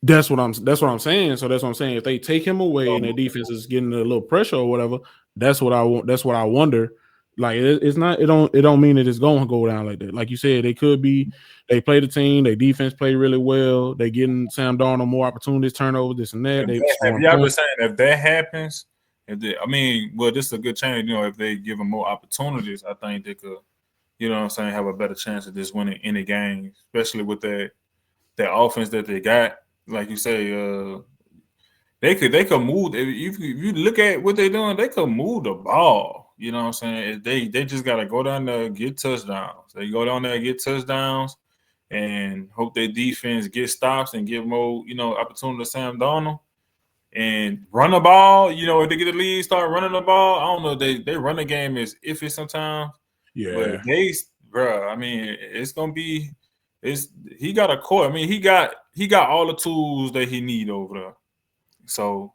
That's what I'm saying. So that's what I'm saying. If they take him away and their defense is getting a little pressure or whatever, that's what I want. That's what I wonder. Like it's not. It don't mean that it's going to go down like that. Like you said, they could be. They play the team. Their defense play really well. They getting Sam Darnold more opportunities, turnovers, this and that. They Have scoring y'all been points. saying if that happens, this is a good change. You know, if they give them more opportunities, I think they could. You know what I'm saying? Have a better chance of just winning any game, especially with that offense that they got. Like you say, they could move. If you look at what they're doing, they could move the ball. You know what I'm saying? They just gotta go down there and get touchdowns. They go down there and get touchdowns, and hope their defense get stops and give more opportunity to Sam Darnold and run the ball. You know, if they get the lead, start running the ball. I don't know. They run the game is iffy sometimes. But Yeah. bro, I mean, it's gonna be. He got a core. I mean, he got all the tools that he need over there. So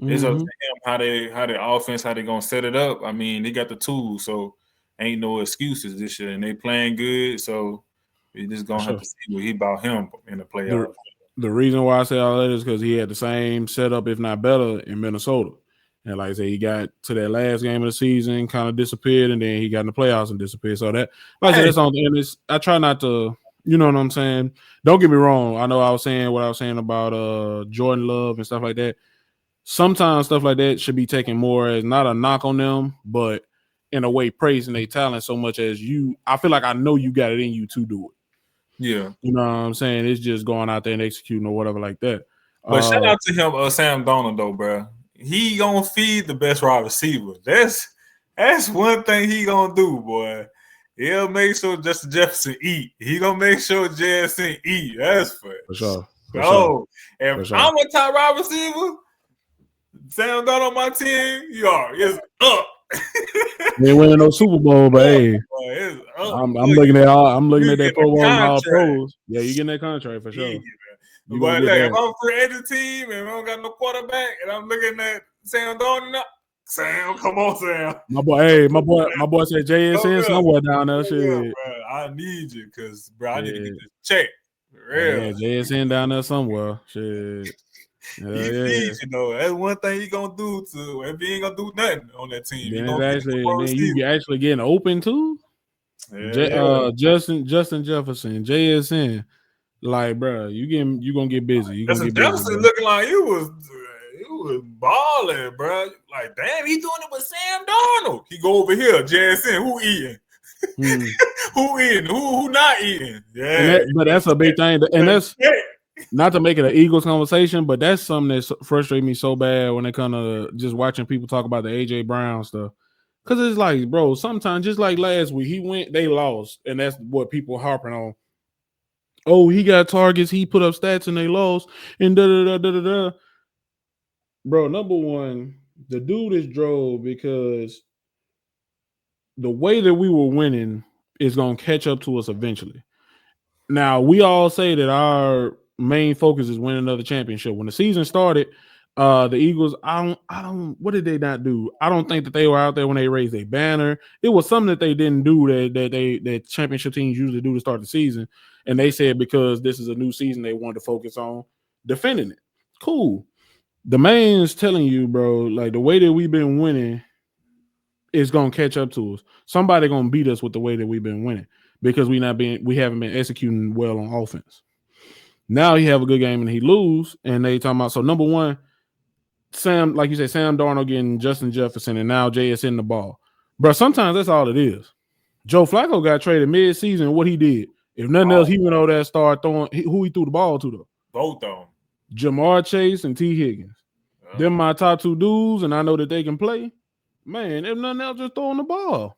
it's up to him how the offense how they gonna set it up. I mean, they got the tools, so ain't no excuses this year, and they playing good. So we just gonna have to see what he about him in the playoffs. The reason why I say all that is because he had the same setup, if not better, in Minnesota. And like I said, he got to that last game of the season, kind of disappeared, and then he got in the playoffs and disappeared. So that, like I said, that's on. And I try not to, you know what I'm saying. Don't get me wrong. I know I was saying what I was saying about Jordan Love and stuff like that. Sometimes stuff like that should be taken more as not a knock on them, but in a way praising their talent so much as you. I feel like I know you got it in you to do it. Yeah, you know what I'm saying. It's just going out there and executing or whatever like that. But shout out to him, Sam Darnold though, bro. He gonna feed the best wide receiver. That's one thing he gonna do, boy. He'll make sure Justin Jefferson eat. He gonna make sure JSN eat. That's for sure. If I'm a top wide receiver, Sam Darnold on my team, it's up. They ain't winning no Super Bowl, but hey, I'm looking at that Pro Bowl and all pros. Yeah, you getting that contract for sure. But if I'm free agent team and I don't got no quarterback, and I'm looking at Sam Darnold, Sam, come on, Sam. My boy said JSN somewhere down there. Shit. Bro, I need you because, bro, I need to get this check. Yeah, JSN down there somewhere. Shit. He needs you know. That's one thing he gonna do to if he ain't gonna do nothing on that team. You actually getting open too. Justin Jefferson, JSN. Like, bro, you gonna get busy. You gonna get busy. Jefferson looking like you was balling, bro. Like, damn, he doing it with Sam Darnold. He go over here, JSN. Who eating? Who eating? Who not eating? Yeah, but that's a big thing, and that's not to make it an Eagles conversation, but that's something that frustrates me so bad when it comes to just watching people talk about the AJ Brown stuff. Because it's like, bro, sometimes just like last week, they lost, and that's what people harping on. Oh, he got targets, he put up stats, and they lost, and da. Bro, number one, the dude is drove because the way that we were winning is going to catch up to us eventually. Now, we all say that our main focus is winning another championship. When the season started, the Eagles, what did they not do? I don't think that they were out there when they raised a banner. It was something that they didn't do that championship teams usually do to start the season. And they said because this is a new season, they wanted to focus on. defending it. Cool. The man's telling you, bro, like the way that we've been winning is gonna catch up to us. Somebody gonna beat us with the way that we've been winning because we haven't been executing well on offense. Now he have a good game and he lose, and they talking about so number one, Sam, like you said, Sam Darnold getting Justin Jefferson, and now JSN the ball. Bro, sometimes that's all it is. Joe Flacco got traded mid-season. What he did, if nothing else, he went over there and started throwing. Who he threw the ball to though? Both of them. Jamar Chase and T. Higgins. Them my top two dudes, and I know that they can play. Man, if nothing else, just throwing the ball.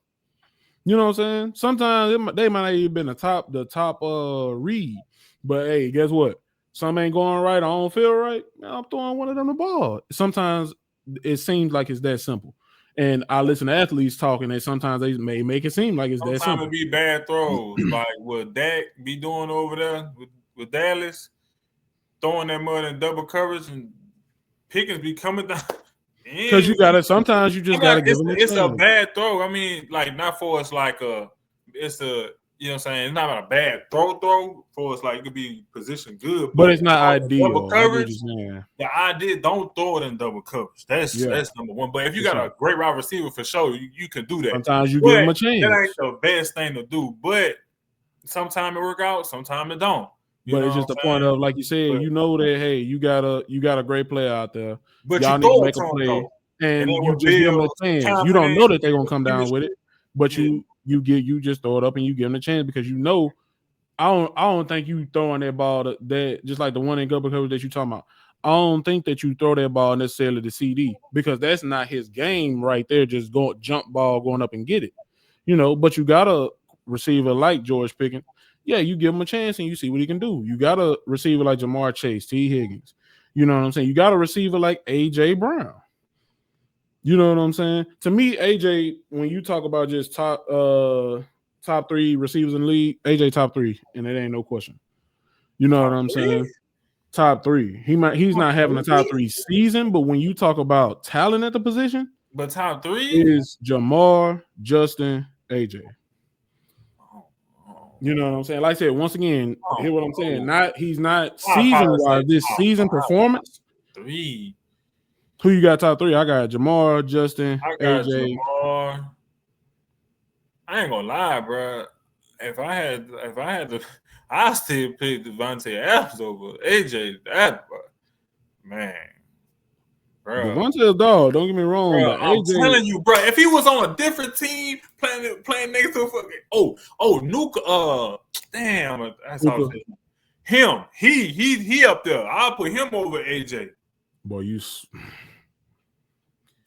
You know what I'm saying? Sometimes they might not even been the top read, but hey, guess what? Something ain't going right. I don't feel right. Man, I'm throwing one of them the ball. Sometimes it seems like it's that simple. And I listen to athletes talking, and sometimes they may make it seem like it's that simple. Sometimes it be bad throws, like what Dak be doing over there with Dallas, throwing that mud in double coverage, and Pickens be coming down. Because you gotta. Sometimes you just gotta give them. It's a bad throw. I mean, like not for us. Like it's a. You know what I'm saying? It's not a bad throw for us. Like it could be positioned good, but it's not ideal. Double coverage. The idea, don't throw it in double coverage. That's number one. But if you got a great wide receiver for sure, you can do that. Sometimes you give them a chance. That ain't the best thing to do. But sometimes it work out, sometimes it don't. But it's just the point of, like you said, you know that hey, you got a great player out there. But y'all you need to make a play, and you just give them a chance. You don't know that they're gonna come down with it, but you just throw it up and you give them a chance because you know. I don't think you throwing that ball that just like the one in double coverage that you talking about. I don't think that you throw that ball necessarily to CD because that's not his game right there. Just go jump ball going up and get it, you know. But you got a receiver like George Pickens. Yeah, you give him a chance and you see what he can do. You got a receiver like Jamar Chase, T. Higgins. You know what I'm saying? You got a receiver like A.J. Brown. You know what I'm saying? To me, A.J., when you talk about just top three receivers in the league, A.J. top three, and it ain't no question. You know what I'm saying? Top three. He's not having a top three season, but when you talk about talent at the position, but top three is Jamar, Justin, A.J. You know what I'm saying? Like I said, once again, hear what I'm saying. He's not season-wise, this season performance. Three. Who you got top three? I got Jamar, Justin, I got AJ. Jamar. I ain't gonna lie, bro. If I had to, I still pick Devontae Adams over AJ. That, bro. Man. Bro. Devontae's dog, don't get me wrong, bro, but I'm AJ, telling you, bro, if he was on a different team playing next to a fucking Nuka, damn, that's all I'm saying. Him, he up there. I'll put him over AJ. Boy, you.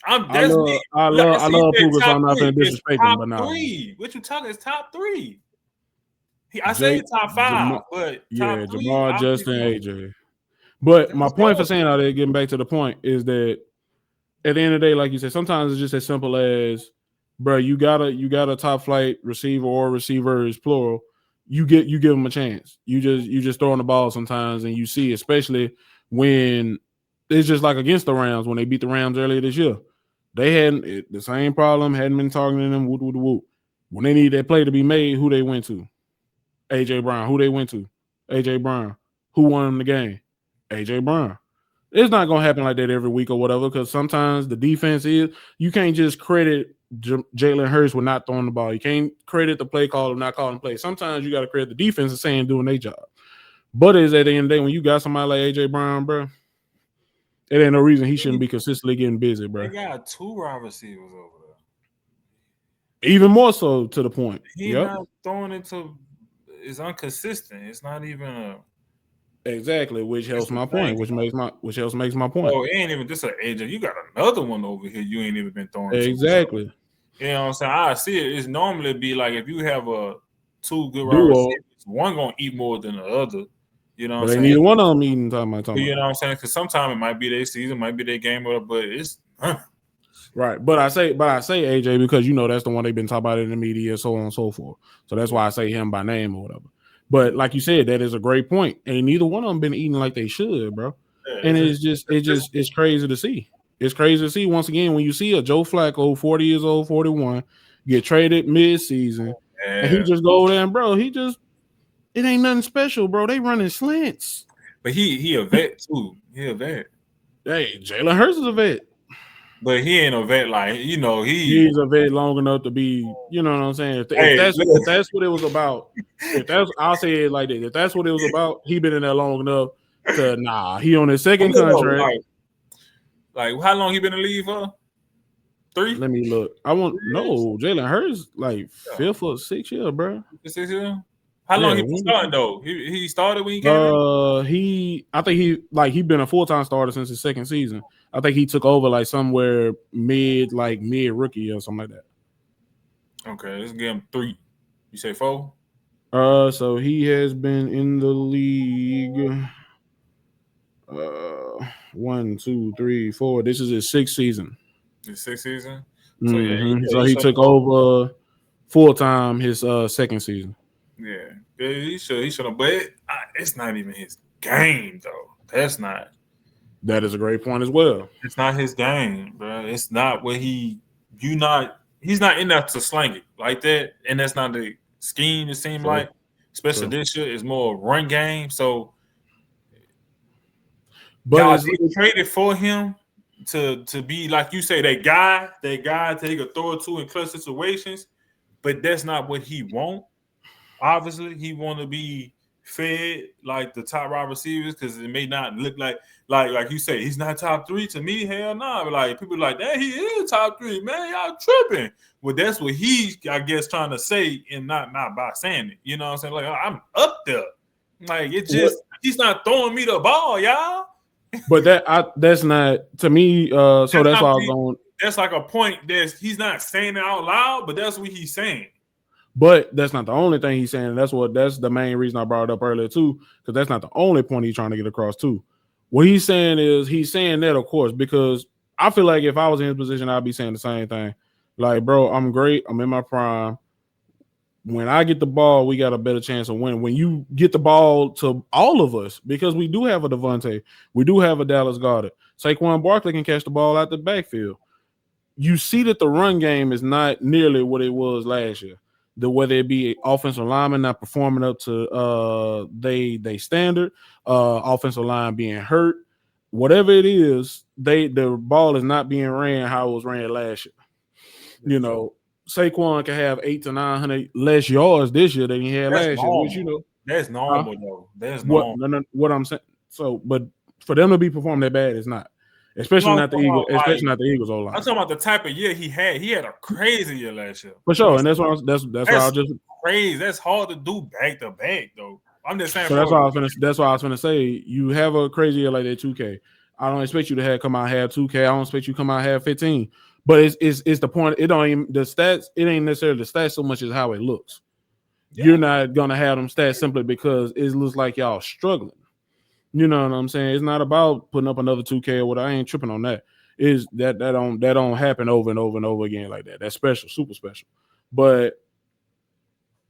I love Puka, so I'm not going to disrespect him, but now. What you talking is top three. I say top five, but top three, Jamar, Justin, AJ. But my point for saying all that, getting back to the point, is that at the end of the day, like you said, sometimes it's just as simple as, bro, you got a top flight receiver or receivers plural. You give them a chance. You just throwing the ball sometimes, and you see, especially when it's just like against the Rams when they beat the Rams earlier this year. They had the same problem, hadn't been targeting them, whoop. When they need that play to be made, who they went to? A.J. Brown. Who they went to? A.J. Brown. Who won them the game? A.J. Brown. It's not going to happen like that every week or whatever because sometimes the defense is – you can't just credit Jalen Hurts with not throwing the ball. You can't credit the play caller not calling plays. Sometimes you got to credit the defense and saying doing their job. But it's at the end of the day when you got somebody like A.J. Brown, bro, it ain't no reason he shouldn't be consistently getting busy, bro. They got two wide receivers over there. Even more so to the point. He's not throwing into – it's inconsistent. It's not even a – exactly, which helps my point, which makes my point. Oh, it ain't even just an agent. You got another one over here you ain't even been throwing. Exactly. You know what I'm saying? I see it. It's normally be like if you have two good wide receivers, one gonna eat more than the other. You know what I'm saying? Neither one of them eating time. You know what I'm saying? Because sometimes it might be their season, might be their game, but it's right. But I say AJ because that's the one they've been talking about in the media, so on and so forth. So that's why I say him by name or whatever. But like you said, that is a great point. And neither one of them been eating like they should, bro. Yeah, and it's crazy to see. It's crazy to see once again when you see a Joe Flacco, 40 years old, 41, get traded mid-season, and he just go there and bro, it ain't nothing special, bro. They running slants. But he a vet too. He a vet. Hey, Jalen Hurts is a vet. But he ain't a vet like he. He's a vet long enough to be, you know what I'm saying? If Hey, that's look, if that's what it was about, if that's I'll say it like this. If that's what it was about, he been in there long enough to he on his second contract. like how long he been in the league for? 3? Let me look. I want 3 years? Jalen Hurts like Yeah. fifth or sixth year, bro. 6 years? How long Yeah, he been starting though? He started when he came in. I think he been a full-time starter since his second season. I think he took over like somewhere mid rookie or something like that. Okay, let's give him 3. You say 4? So he has been in the league. 1, 2, 3, 4. This is his sixth season. His 6th season. So Mm-hmm. So he he should. took over full-time his second season. Yeah, he should have. But it's not even his game though. That's not. That is a great point as well. It's not his game, bro. It's not what he. You not. He's not in there to slang it like that, and that's not the scheme. It seemed like, especially this year, is more run game. So, but y'all they traded for him to be like you say that guy that he could throw it to in clutch situations, but that's not what he want. Obviously, he want to be fed like the top wide receivers because it may not look like you say he's not top 3 to me. Hell no, nah. Like people like that he is top 3, man. Y'all tripping. Well, that's what he's I guess trying to say and not by saying it. You know what I'm saying? Like I'm up there. Like it just he's not throwing me the ball, y'all. But that's not to me. So that's why I was going. That's like a point that he's not saying it out loud, but that's what he's saying. But that's not the only thing he's saying. That's the main reason I brought it up earlier too, because that's not the only point he's trying to get across too. What he's saying is he's saying that, of course, because I feel like if I was in his position, I'd be saying the same thing. Like, bro, I'm great. I'm in my prime. When I get the ball, we got a better chance of winning. When you get the ball to all of us, because we do have a Devontae, we do have a Dallas Goedert. Saquon Barkley can catch the ball out the backfield. You see that the run game is not nearly what it was last year. Whether it be offensive linemen not performing up to they standard, offensive line being hurt, whatever it is, the ball is not being ran how it was ran last year. You know, Saquon can have 800 to 900 less yards this year than he had last year, which that's normal though. That's normal. What I'm saying. So, but for them to be performing that bad, it's not. Especially not the Eagles. Especially not the Eagles. I'm talking about the type of year he had. He had a crazy year last year. For sure, and that's why I just crazy. That's hard to do back to back though. I'm just saying. So that's why I was gonna say. You have a crazy year like that 2K. I don't expect you to come out have 2K. I don't expect you to come out have 15. But it's the point. It don't even the stats. It ain't necessarily the stats so much as how it looks. Yeah. You're not gonna have them stats simply because it looks like y'all struggling. You know what I'm saying? It's not about putting up another 2K or what. I ain't tripping on that. Is that don't happen over and over and over again like that. That's special, super special. But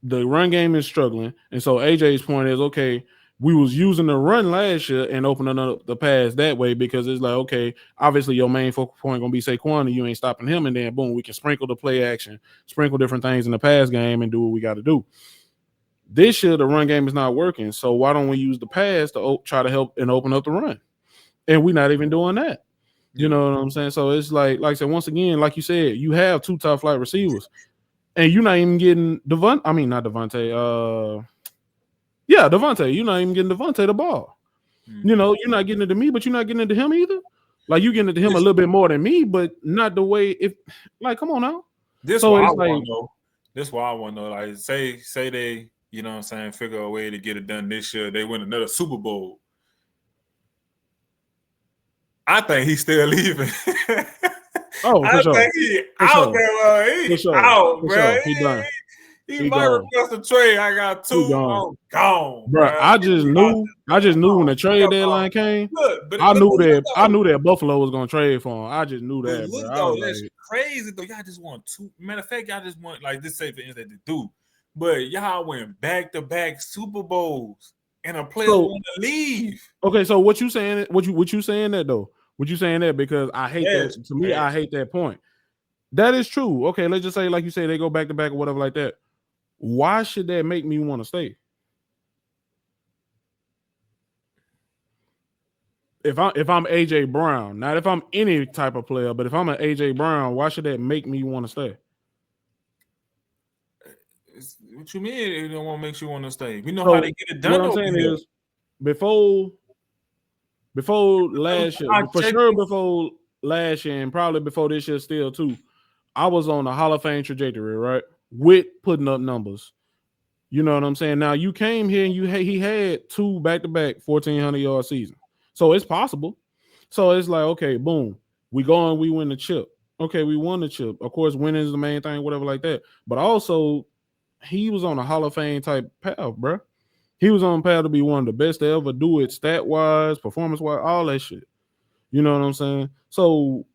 the run game is struggling, and so AJ's point is okay. We was using the run last year and opening up the pass that way because it's like okay, obviously your main focal point gonna be Saquon, and you ain't stopping him, and then boom, we can sprinkle the play action, sprinkle different things in the pass game, and do what we got to do. This year, the run game is not working. So why don't we use the pass to try to help and open up the run? And we're not even doing that. You know what I'm saying? So it's like I said, once again, like you said, you have 2 top flight receivers. And you're not even getting not Devontae. Devontae. You're not even getting Devontae the ball. Mm-hmm. You know, you're not getting it to me, but you're not getting it to him either. Like you're getting it to him a little bit more than me, but not the way come on now. This so it's like this why I want to know. Like say they, you know what I'm saying, figure a way to get it done this year. They win another Super Bowl. I think he's still leaving. For sure. Think he out there. He's out, bro. He might request a trade. I got 2. I'm gone, bro. I just knew when the trade deadline came. I knew that Buffalo was gonna trade for him. I just knew that, bro. Though, that's crazy though. Y'all just want 2. Matter of fact, y'all just want like this. Say for instance, they do, but y'all went back-to-back Super Bowls, and a player want to leave. Okay, so what you saying? What you saying that though? What you saying that because I hate that. To me, I hate that point. That is true. Okay, let's just say like you say they go back-to-back or whatever like that. Why should that make me want to stay? if I'm AJ Brown, not if I'm any type of player, but if I'm an AJ Brown, why should that make me want to stay? What you mean? It don't want makes you want to stay. We know how they So get it what done I'm over saying here. is before last year, I for check. sure before last year and probably before this year still too, I was on a Hall of Fame trajectory, right? With putting up numbers. You know what I'm saying? Now you came here and he had two back-to-back 1,400-yard season. So it's possible. So it's like, okay, boom. We go and we win the chip. Okay, we won the chip. Of course, winning is the main thing, whatever like that. But also, he was on a Hall of Fame type path, bro. He was on path to be one of the best to ever do it, stat wise, performance wise, all that shit. You know what I'm saying? So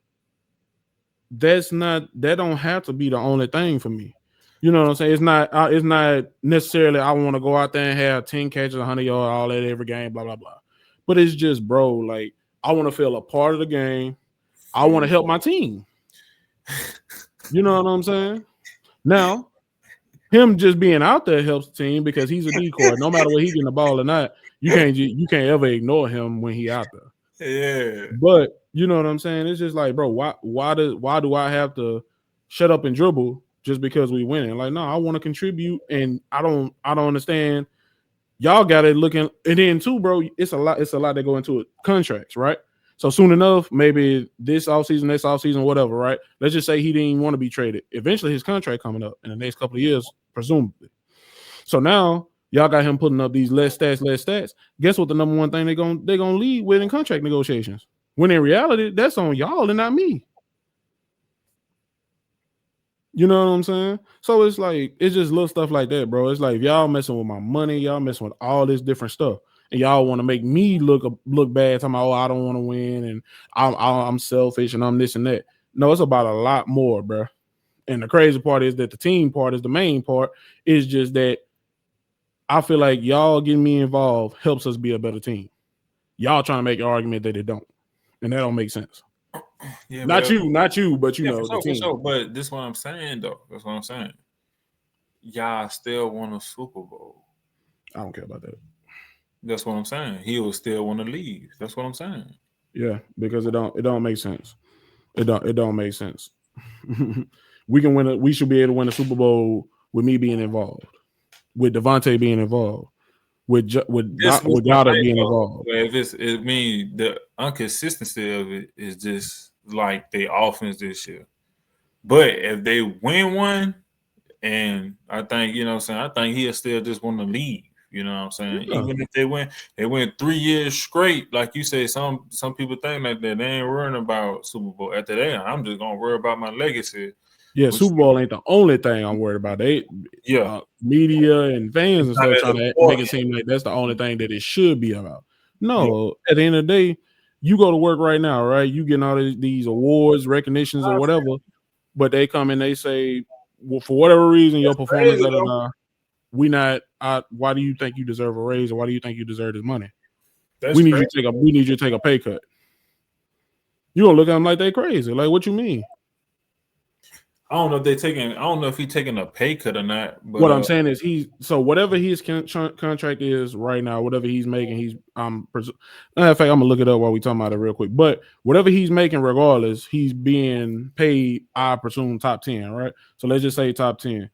that don't have to be the only thing for me. You know what I'm saying? It's not necessarily I want to go out there and have 10 catches, 100 yards, all that every game, blah blah blah. But it's just, bro, like I want to feel a part of the game. I want to help my team. You know what I'm saying? Now, him just being out there helps the team because he's a decoy. No matter what he getting the ball or not, you can't ever ignore him when he out there. Yeah. But you know what I'm saying? It's just like, bro, why do I have to shut up and dribble just because we winning? Like, no, I want to contribute, and I don't understand. Y'all got it looking, and then too, bro, it's a lot that go into it. Contracts, right? So soon enough, maybe this offseason, next offseason, whatever, right? Let's just say he didn't even want to be traded. Eventually, his contract coming up in the next couple of years, presumably. So now y'all got him putting up these less stats. Guess what? The number one thing they're gonna lead with in contract negotiations. When in reality, that's on y'all and not me. You know what I'm saying? So it's like it's just little stuff like that, bro. It's like y'all messing with my money, y'all messing with all this different stuff, and y'all want to make me look bad. Talking about, oh, I don't want to win, and I'm selfish, and I'm this and that. No, it's about a lot more, bro. And the crazy part is that the team part is the main part. Is just that I feel like y'all getting me involved helps us be a better team. Y'all trying to make an argument that it don't, and that don't make sense. Yeah, Not but you, but you yeah, know the for team. sure. But this is what I'm saying though. That's what I'm saying. Y'all still won a Super Bowl. I don't care about that. That's what I'm saying. He will still want to leave. That's what I'm saying. Yeah, because it don't make sense. It don't make sense. We can win it. We should be able to win a Super Bowl with me being involved, with Devontae being involved, This was with my Goddard thing being though. involved. Where if it mean the inconsistency of it is just like the offense this year. But if they win one, and I think, you know what I'm saying, I think he'll still just want to leave. You know what I'm saying? Yeah, Even if they went 3 years straight, like you say, some people think like that. They ain't worrying about Super Bowl. After that, I'm just gonna worry about my legacy. yeah. Which Super Bowl ain't the only thing I'm worried about. They yeah, media and fans it's and not stuff as trying to make important. it seem like that's the only thing that it should be about. Yeah, No, at the end of the day, you go to work right now, right? You getting all these awards, recognitions, or whatever, but they come and they say, well, for whatever reason, your that's performance, crazy da da though. da. We not. Why do you think you deserve a raise, or why do you think you deserve this money? That's crazy. We need you to take a pay cut. You gonna look at them like they crazy. Like, what you mean? I don't know if they taking. I don't know if he taking a pay cut or not. But What I'm saying is so whatever his contract is right now, whatever he's making, in fact, I'm gonna look it up while we talking about it real quick. But whatever he's making, regardless, he's being paid, I presume, top 10, right? So let's just say top 10.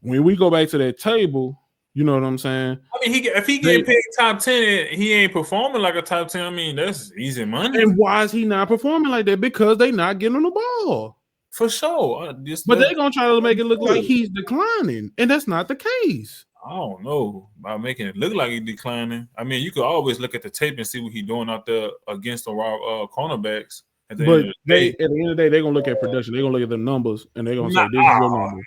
When we go back to that table, you know what I'm saying? I mean, if he getting They paid top 10, he ain't performing like a top 10. I mean, that's easy money and why is he not performing like that? Because they not getting on the ball. for sure. But they're gonna try to make it look like he's declining, and that's not the case. I don't know about making it look like he's declining. I mean, you could always look at the tape and see what he's doing out there against the raw cornerbacks. At the end But of the they day, at the end of the day, they're gonna look at production. They're gonna look at the numbers, and they're gonna nah, say, "This is your number."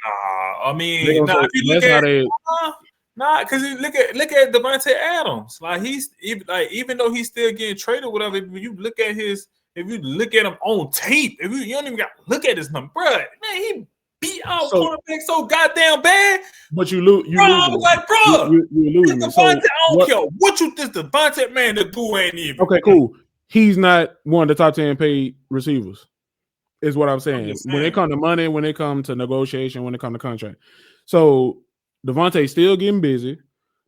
I They're mean, gonna say if you look that's how at they. because look at Devontae Adams. Like even though he's still getting traded, whatever. If you look at him on tape, you don't even got to look at his number, bro. Man, he beat out So, cornerback so goddamn bad. but you Bro, I losing was me. like, bro, You losing me. this So Devontae, I don't what? care what you this Devontae man, the dude ain't even. Okay, cool. He's not one of the top 10 paid receivers. Is what I'm I'm saying. just When it saying. comes to money, when it comes to negotiation, when it comes to contract. So Devontae still getting busy.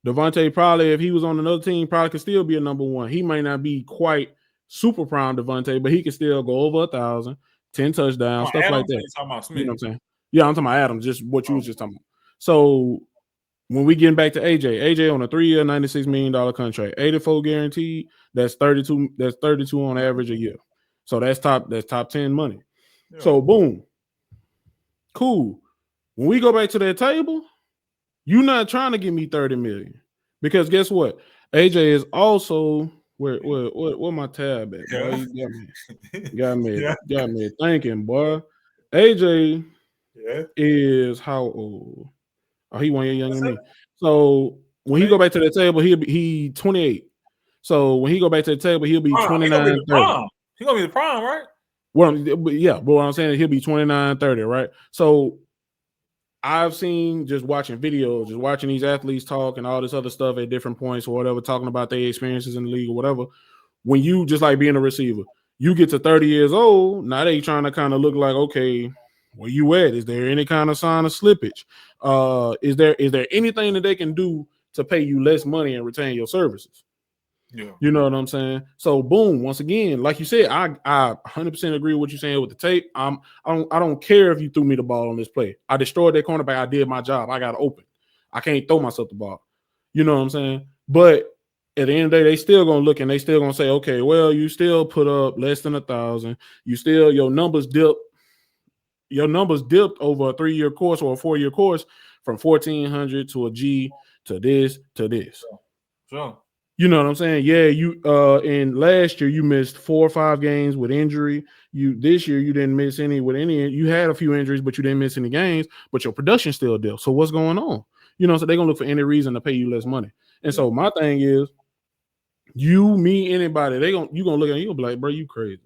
Devontae probably, if he was on another team, probably could still be a number one. He might not be quite super prime Devontae, but he can still go over 1,000, 10 touchdowns, Oh, stuff like Adams, or that. you talking about You know Smith? what I'm saying? Yeah, I'm talking about Adams, just what you Oh, was just talking about. So when we get back to AJ on a 3-year, $96 million contract, 84 guaranteed, that's 32, that's 32 on average a year. So that's top 10 money. yeah, So boom, cool. When we go back to that table, you're not trying to give me 30 million. Because guess what? AJ is also where my tab at, boy? yeah, You got me yeah, got me thinking, boy. AJ yeah. is how old? Oh, he 1 year younger than me. So when he 28. go back to the table, he 28. So when he go back to the table, he'll be Prime. He gonna be the 29, 30. prime. He gonna be the prime, right? But what I'm saying is he'll be 29, 30, right? So I've seen just watching videos, just watching these athletes talk and all this other stuff at different points or whatever, talking about their experiences in the league or whatever. When you just like being a receiver, you get to 30 years old, now they trying to kind of look like, okay, where you at? Is there any kind of sign of slippage? Is there anything that they can do to pay you less money and retain your services? Yeah. You know what I'm saying? So boom, once again, like you said, I 100% agree with what you're saying with the tape. I don't care if you threw me the ball on this play. I destroyed that cornerback. I did my job. I got open. I can't throw myself the ball. You know what I'm saying? But at the end of the day, they still gonna look and they still gonna say, okay, well, you still put up less than 1,000. You still your numbers dipped. Your numbers dipped over a 3-year course or a 4-year course from 1,400 to a G to this to this. Sure. You know what I'm saying? Yeah, you in last year you missed 4 or 5 games with injury. You this year you didn't miss any with any. You had a few injuries, but you didn't miss any games. But your production still did. So what's going on? You know, so they're gonna look for any reason to pay you less money. And Yeah. so my thing is, you, me, anybody, you gonna look at you gonna be like, bro, you crazy.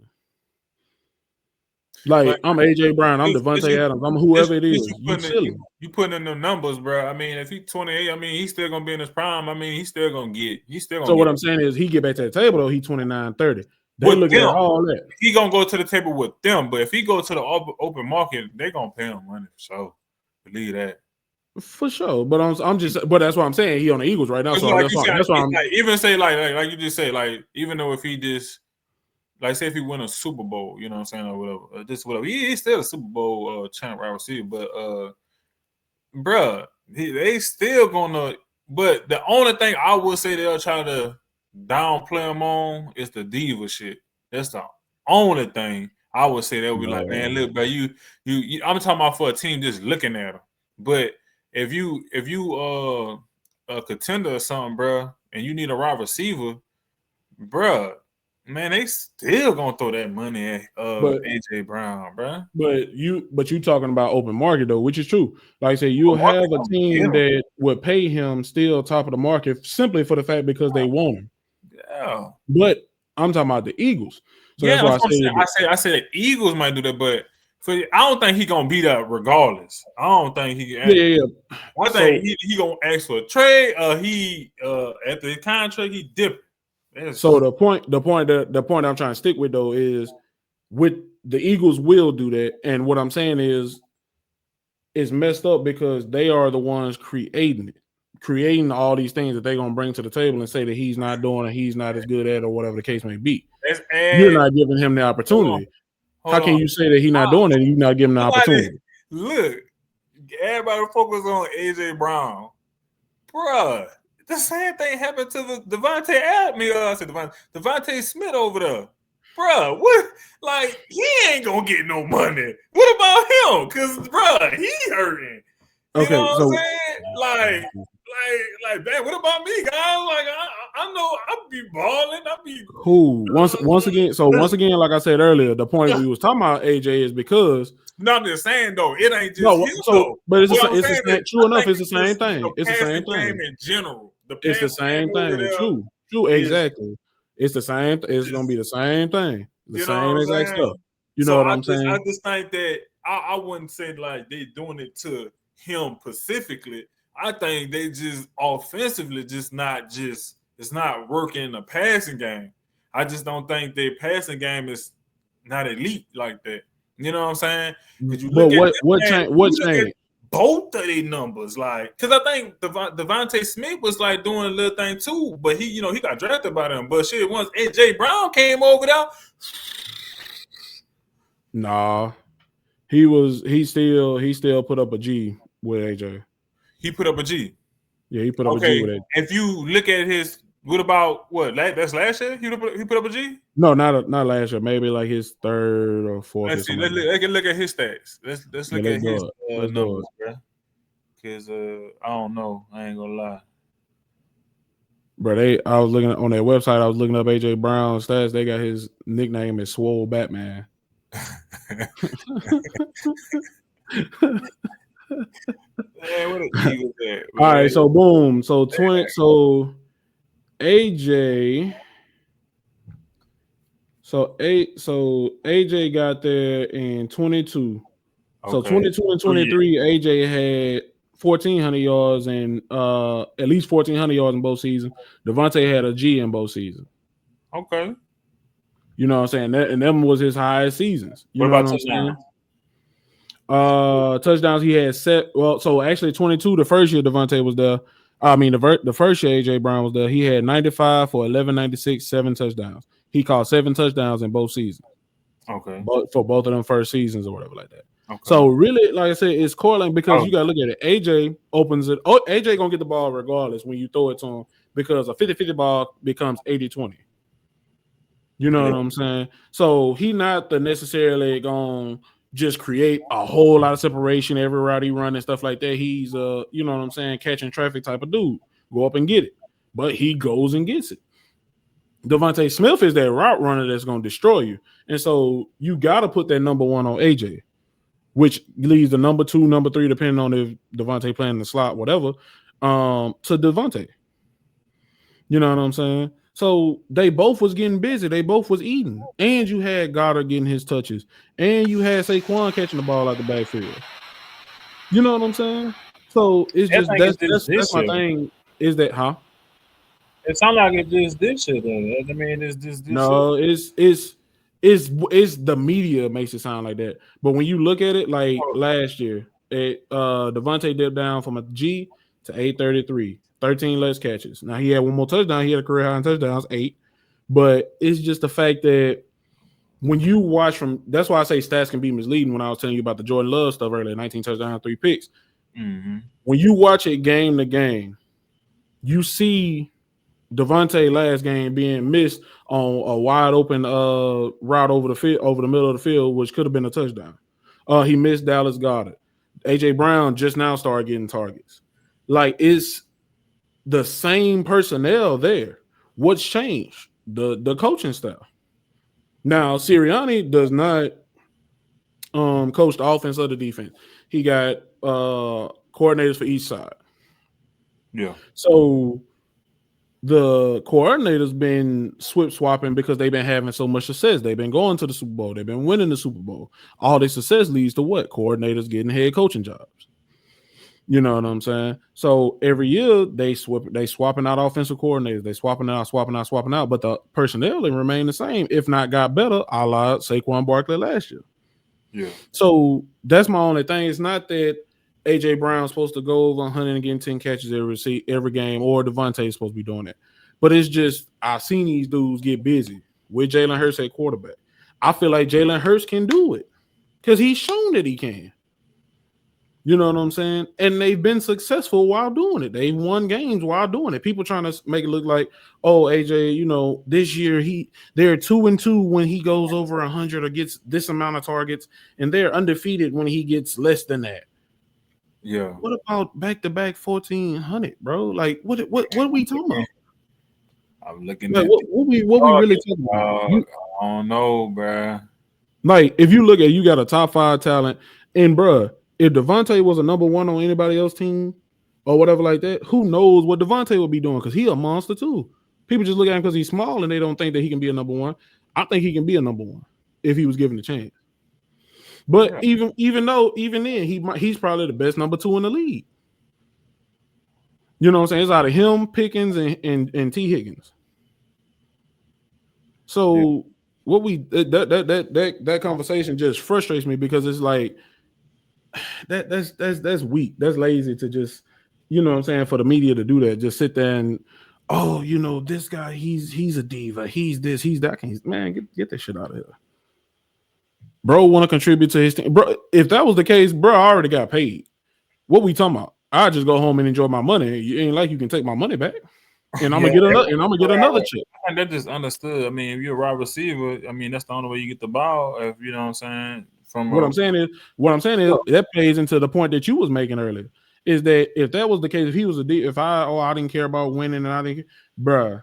But Like I'm AJ Brown, I'm it's Devontae you, Adams, I'm whoever it it's is. you You putting it, silly. you putting in the numbers, bro. I mean, if he's 28, I mean, he's still gonna be in his prime. I mean, he's still So gonna what get I'm saying is he get back to the table though, he 29, 30. They with looking them. at all that. He gonna go to the table with them. But if he go to the open market, they gonna pay him money. So believe that. For sure, but but that's what I'm saying. He on the Eagles right now, Because so like that's you why said, that's why I'm. like even say like you just say like even though if he just like say if he win a Super Bowl, you know what I'm saying, or whatever, just whatever, he's still a Super Bowl champ wide receiver. But bruh, they still gonna. But the only thing I would say they'll try to downplay him on is the diva shit. That's the only thing I would say. They'll be like, man, look, bro, you I'm talking about for a team just looking at him. But if you a contender or something, bro, and you need a wide receiver, bruh, man, they still gonna throw that money at But AJ Brown, bruh. but you talking about open market though, which is true. Like I said, you'll Open market have a gonna get team him. that would pay him still top of the market simply for the fact because they want him. Yeah. But I'm talking about the Eagles, so Yeah, that's why I that's what I'm said saying. that. I said the Eagles might do that, but I don't think he gonna be that regardless. I don't think he Yeah, can. yeah, yeah. I think So he gonna ask for a trade. He after his contract he dipped. so That's the point I'm trying to stick with though is with the Eagles will do that, and what I'm saying is it's messed up because they are the ones creating it, creating all these things that they're gonna bring to the table and say that he's not doing and he's not as good at or whatever the case may be. let's You're add. not giving him the Hold on, opportunity. How hold can on. you say that he's not doing it and you're not giving the Somebody opportunity? look. Everybody focus on AJ Brown, bruh. The same thing happened to the Devontae Adams. I said Devontae Smith over there. Bruh, what? Like, he ain't gonna get no money. What about him? Because, bruh, he hurting. You know Okay, what I'm so saying? Man, what about me, guys? Like, I know I be balling. I be. cool. Once again, like I said earlier, the point we was talking about AJ is because No, I'm just saying though, it ain't just no, him so though. but it's What I'm the saying is, same. True I enough, think it's the it's same just the thing. It's the same passing game thing. in general. The It's the passing same game over thing. there True, is exactly. It's the same. It's gonna be just, the same thing. The you know same what I'm exact saying? stuff. You know So what I I'm just I saying? just think that I wouldn't say like they doing it to him specifically. I think they just offensively just it's not working in the passing game. I just don't think their passing game is not elite like that. You know what I'm saying? Because you But look at what this what man, change? What you look at changed? both of their numbers, like, because I think Devontae Smith was like doing a little thing too, but he, he got drafted by them. But shit, once AJ Brown came over there, Nah, he still put up a G with AJ. he put up a G. Yeah, he put up a G with Okay, AJ. if you look at his, what about what? That's last year. He put up a G. No, not last year. Maybe like his third or fourth or Let's see. something like that. Let's look at his stats. Let's Yeah, look let's at his do it. Let's do numbers, it, bro. Because I don't know. I ain't gonna lie. bro. I was looking on their website. I was looking up AJ Brown stats. They got his nickname as Swole Batman. Man, what an Eagles at, All man. right, so boom, so AJ, so AJ got there in 22. So Okay. 22 and 2 years. 23, AJ had 1,400 yards and at least 1,400 yards in both seasons. Devontae had a G in both seasons. Okay. You know what I'm saying? And them was his highest seasons. You What know about what I'm saying? touchdowns? Touchdowns he had set. Well, so actually 22, the first year Devontae was there. I mean, the first year AJ Brown was there. He had 95 for 1196, 7 touchdowns. He caught 7 touchdowns in both seasons. Okay. For both of them first seasons or whatever like that. Okay. So really, like I said, it's correlating because Oh. you gotta look at it. AJ opens it. Oh, AJ gonna get the ball regardless when you throw it to him because a 50-50 ball becomes 80-20. You know what I'm saying? So he not the necessarily gonna just create a whole lot of separation every route he run and stuff like that. He's you know what I'm saying, catching traffic type of dude. Go up and get it. But he goes and gets it. Devontae Smith is that route runner that's gonna destroy you. And so you gotta put that number one on AJ, which leaves the number 2, number 3, depending on if Devontae playing the slot, whatever, to Devontae. You know what I'm saying? So they both was getting busy. They both was eating. And you had Goddard getting his touches. And you had Saquon catching the ball out the backfield. You know what I'm saying? So it's just that's my thing. Is that huh? It sounds like it's just this year, though. I mean, it's this year. No, it's the media makes it sound like that. But when you look at it, like last year, Devontae dipped down from a G to 833, 13 less catches. Now he had one more touchdown. He had a career high in touchdowns, 8. But it's just the fact that when you watch from, that's why I say stats can be misleading. When I was telling you about the Jordan Love stuff earlier, 19 touchdowns, 3 picks. Mm-hmm. When you watch it game to game, you see Devontae last game being missed on a wide open route over the field, over the middle of the field, which could have been a touchdown. He missed Dallas Goedert. AJ Brown just now started getting targets. Like, it's the same personnel there. What's changed? The coaching staff. Now Sirianni does not coach the offense or the defense. He got coordinators for each side. Yeah. So the coordinators been swapping because they've been having so much success. They've been going to the Super Bowl. They've been winning the Super Bowl. All this success leads to what? Coordinators getting head coaching jobs. You know what I'm saying? So every year they swapping out offensive coordinators. They swapping out. But the personnel they remain the same, if not got better, a la Saquon Barkley last year. Yeah. So that's my only thing. It's not that AJ Brown's supposed to go over 100 and get 10 catches every game, or Devontae is supposed to be doing that. But it's just I've seen these dudes get busy with Jalen Hurts at quarterback. I feel like Jalen Hurts can do it because he's shown that he can. You know what I'm saying? And they've been successful while doing it. They've won games while doing it. People trying to make it look like, oh, AJ, you know, this year they're 2-2 when he goes over 100 or gets this amount of targets, and they're undefeated when he gets less than that. Yeah. What about back-to-back 1,400, bro? Like, what are we talking about? I'm looking like, at what we really talking about? I don't know, bro. Like, if you look at, you got a top 5 talent, and bro, if Devontae was a number 1 on anybody else's team or whatever like that, who knows what Devontae would be doing? Because he's a monster too. People just look at him because he's small and they don't think that he can be a number 1. I think he can be a number 1 if he was given the chance. But even then, he's probably the best number 2 in the league. You know what I'm saying? It's out of him, Pickens, and T. Higgins. So what we that conversation just frustrates me because it's like that's weak. That's lazy to just, you know what I'm saying, for the media to do that. Just sit there and, oh, you know, this guy, he's a diva. He's this, he's that. Man, get that shit out of here. Bro want to contribute to his team. Bro, if that was the case, bro, I already got paid. What we talking about? I just go home and enjoy my money. You ain't like you can take my money back. And I'm Yeah, gonna get another and I'm gonna get another check. I think that just understood. I mean, if you're a wide receiver, I mean that's the only way you get the ball. If you know what I'm saying, from What a I'm saying is, that plays into the point that you was making earlier. Is that if that was the case, if he was if I didn't care about winning and I didn't, bruh,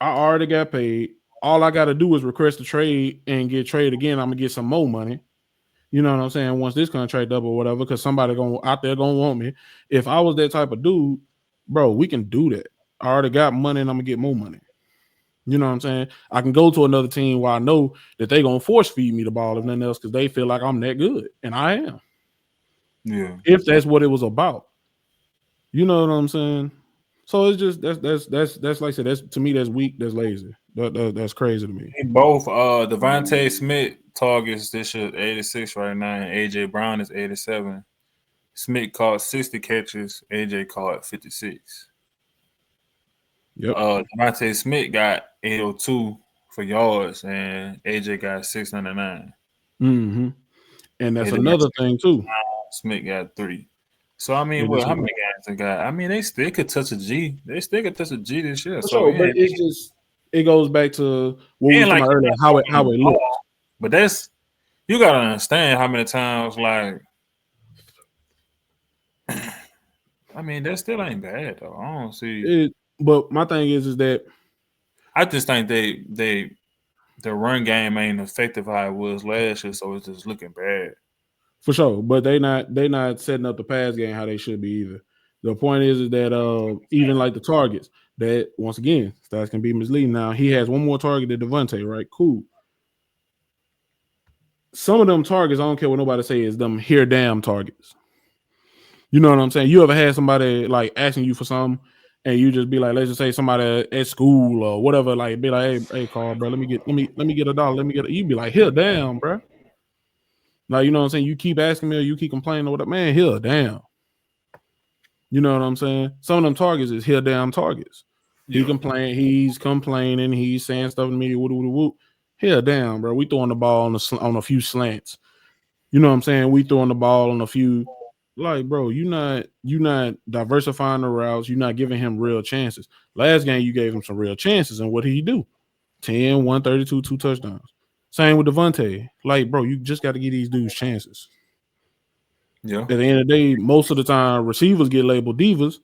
I already got paid. All I got to do is request a trade and get traded again. I'm gonna get some more money. You know what I'm saying? Once this contract up or whatever, because somebody out there gonna want me. If I was that type of dude, bro, we can do that. I already got money and I'm gonna get more money. You know what I'm saying? I can go to another team where I know that they gonna force feed me the ball if nothing else because they feel like I'm that good, and I am. yeah. If that's what it was about, you know what I'm saying? So it's just that's like I said, that's to me that's weak, that's lazy, that's crazy to me. They both Devontae Smith targets this year 86 right now, and AJ Brown is 87. Smith caught 60 catches, AJ caught 56. Yep. Devontae Smith got 802 for yards, and AJ got 699. Mm-hmm. And that's AJ got another thing too. Smith got 3. So I mean, It well, is how many guys they got? I mean, they still could touch a G. They still could touch a G this year. for So sure, yeah, but it's just it goes back to what we and was talking like about he's earlier, not how throwing it the looks. ball, but that's you gotta understand how many times like I mean that still ain't bad though. I don't see. But my thing is that I just think the run game ain't effective how it was last year, so it's just looking bad. for sure, but they not setting up the pass game how they should be either. The point is that even like the targets that once again stats can be misleading. Now he has one more target than Devontae, right? Cool. Some of them targets, I don't care what nobody say, is them here damn targets. You know what I'm saying? You ever had somebody like asking you for something and you just be like, let's just say somebody at school or whatever, like be like, hey Carl, bro, let me get $1. Let me get you be like, here, damn, bro. Like, you know what I'm saying? You keep asking me or you keep complaining or whatever, man, here, damn. You know what I'm saying? Some of them targets is here, damn targets. Yeah, He's complaining, he's saying stuff to me, whoop. Here, damn, bro. We throwing the ball on a few slants. You know what I'm saying? We throwing the ball on a few, like, bro, you not diversifying the routes. You're not giving him real chances. Last game, you gave him some real chances, and what did he do? 10, 132, 2 touchdowns. Same with Devontae. Like, bro, you just got to give these dudes chances. yeah, At the end of the day, most of the time, receivers get labeled divas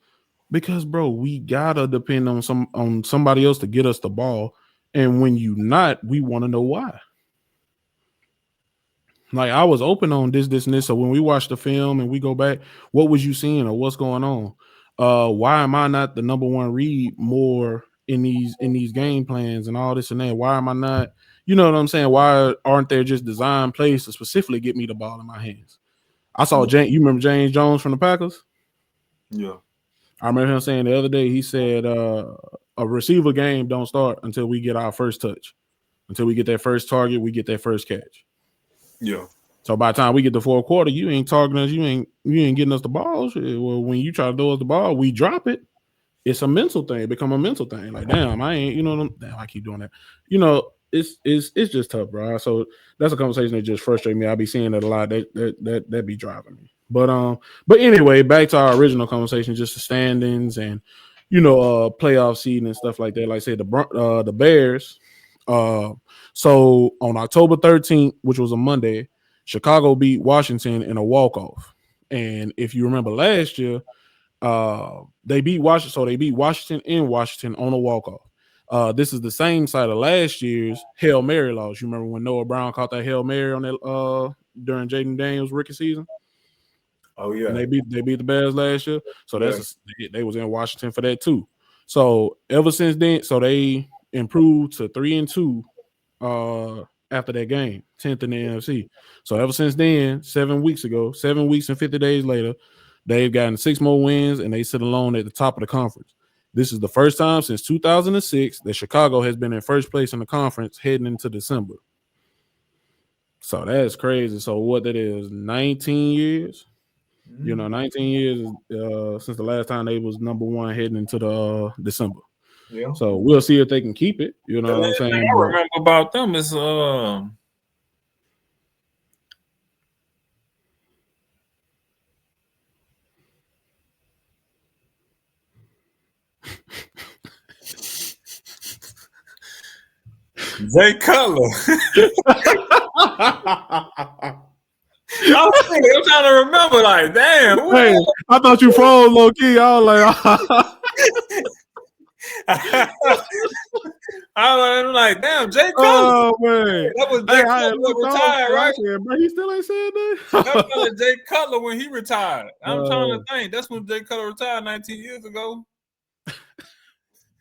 because, bro, we gotta depend on somebody else to get us the ball. And when you not, we want to know why. Like I was open on this, and this. So when we watch the film and we go back, what was you seeing or what's going on? Why am I not the number one read more in these game plans and all this and that? Why am I not? You know what I'm saying? Why aren't there just design plays to specifically get me the ball in my hands? I saw yeah, James. You remember James Jones from the Packers? yeah, I remember him saying the other day. He said a receiver game don't start until we get our first touch, until we get that first target, we get that first catch. yeah, So by the time we get to fourth quarter, you ain't targeting us. You ain't getting us the ball. Well, when you try to throw us the ball, we drop it. It's a mental thing. It become a mental thing. Like, damn, I ain't. You know, damn, I keep doing that. You know, it's just tough, bro. So that's a conversation that just frustrates me. I be seeing that a lot. That be driving me. But anyway, back to our original conversation, just the standings and playoff seeding and stuff like that. Like I said, the Bears. Uh, so on October 13th, which was a Monday, Chicago beat Washington in a walk-off. And if you remember last year, they beat Washington. So they beat Washington in Washington on a walk-off. This is the same side of last year's Hail Mary loss. You remember when Noah Brown caught that Hail Mary on that during Jaden Daniels' rookie season? oh And yeah, they beat the Bears last year. So yeah, they was in Washington for that too. So ever since then, so they improved to 3-2 after that game, 10th in the NFC. So ever since then, 7 weeks ago, 7 weeks and 50 days later, they've gotten 6 more wins and they sit alone at the top of the conference. This is the first time since 2006 that Chicago has been in first place in the conference heading into December. So that's crazy. So what that is, 19 years. You know, Mm-hmm. 19 years since the last time they was number one heading into the December. Yeah. So we'll see if they can keep it. You The know what I'm last thing saying? I But remember about them is Jay Cutler. I'm trying to remember. Like, damn, who hey, the I thought you froze low key. I was like, hell? I'm like, damn, Jay Cutler. oh man. That was Hey, Jay I Cutler looked off retired, and I right? said, bro, he still ain't said That that. was Jay Cutler when he retired. I'm trying to uh, think. That's when Jay Cutler retired 19 years ago,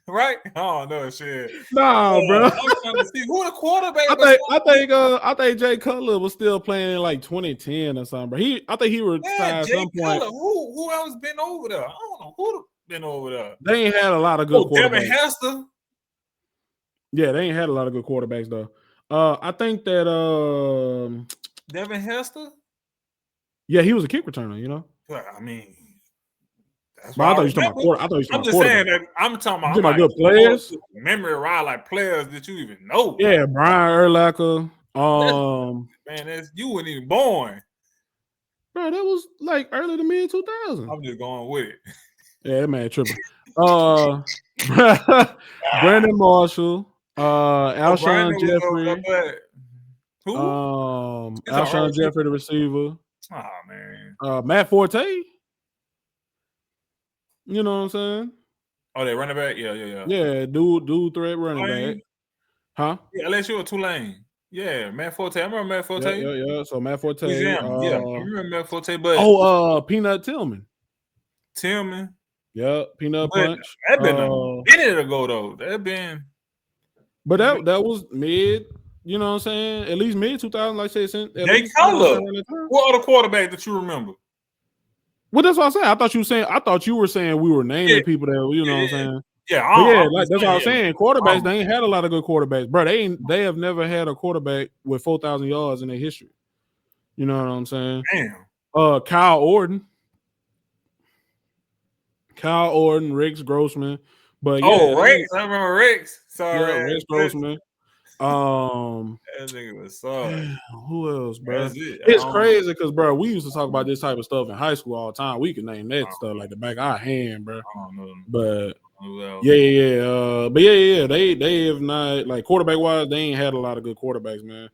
right? Oh no, shit. nah, bro. I'm trying to see who the quarterback I was. think I think Jay Cutler was still playing in like 2010 or something. Bro. I think he Yeah, retired at Jay some point. Cutler. Who else been over there? I don't know who been over there. They ain't had a lot of good Oh, Devin quarterbacks. Hester. Yeah, they ain't had a lot of good quarterbacks though. I think that Devin Hester. yeah, he was a kick returner, you know. Well, I mean, that's But what I I thought you was talking about remember. I thought you was talking I'm about just saying quarterback. that I'm talking You about. talking I'm about like good going players? to memory ride like players that you even know. Like Yeah, Brian Urlacher. that's man, that's you weren't even born. Bro, that was like early to mid 2000. I'm just going with it. Yeah, that man tripping. Uh, Brandon Marshall, Oh, Brian Alshon was over Jeffrey, there, but who? It's on Alshon early. Jeffrey, the receiver, Oh man. Matt Forte. You know what I'm saying? Oh, they running back. Yeah, yeah, yeah. Yeah, dude, threat running back, Tulane. huh? Yeah, LSU or Tulane. Yeah, Matt Forte. I remember Matt Yeah, Forte. yeah, yeah. So Matt Forte. Louisiana. Yeah, I remember Matt Forte, but Peanut Tillman. Tillman. Yeah, Peanut But Punch. that been a minute ago though. That been But that was mid. You know what I'm saying? At least mid 2000, like I said, since at Jay least you know what I'm Cutler. saying around that time. What other quarterback that you remember? Well, that's what I said. I thought you were saying we were Yeah, naming people that you know what I'm yeah, saying. yeah. But yeah, I'm like just that's what I saying, was saying. yeah. Quarterbacks, they ain't had a lot of good quarterbacks, bro. They have never had a quarterback with 4,000 yards in their history. You know what I'm saying? Damn. Kyle Orton, Rex Grossman. But yeah, Oh, they Rex. ain't, I remember Rex. yeah, Sorry, Rex that Grossman. Um, nigga was sorry. who else, bro? That's it. I It's don't know. crazy because, bro, we used to talk about this type of stuff in high school all the time. We could name that stuff like the back of our hand, bro. I don't know. But Who else? yeah, yeah, yeah. But yeah. They have not like quarterback wise. They ain't had a lot of good quarterbacks, man.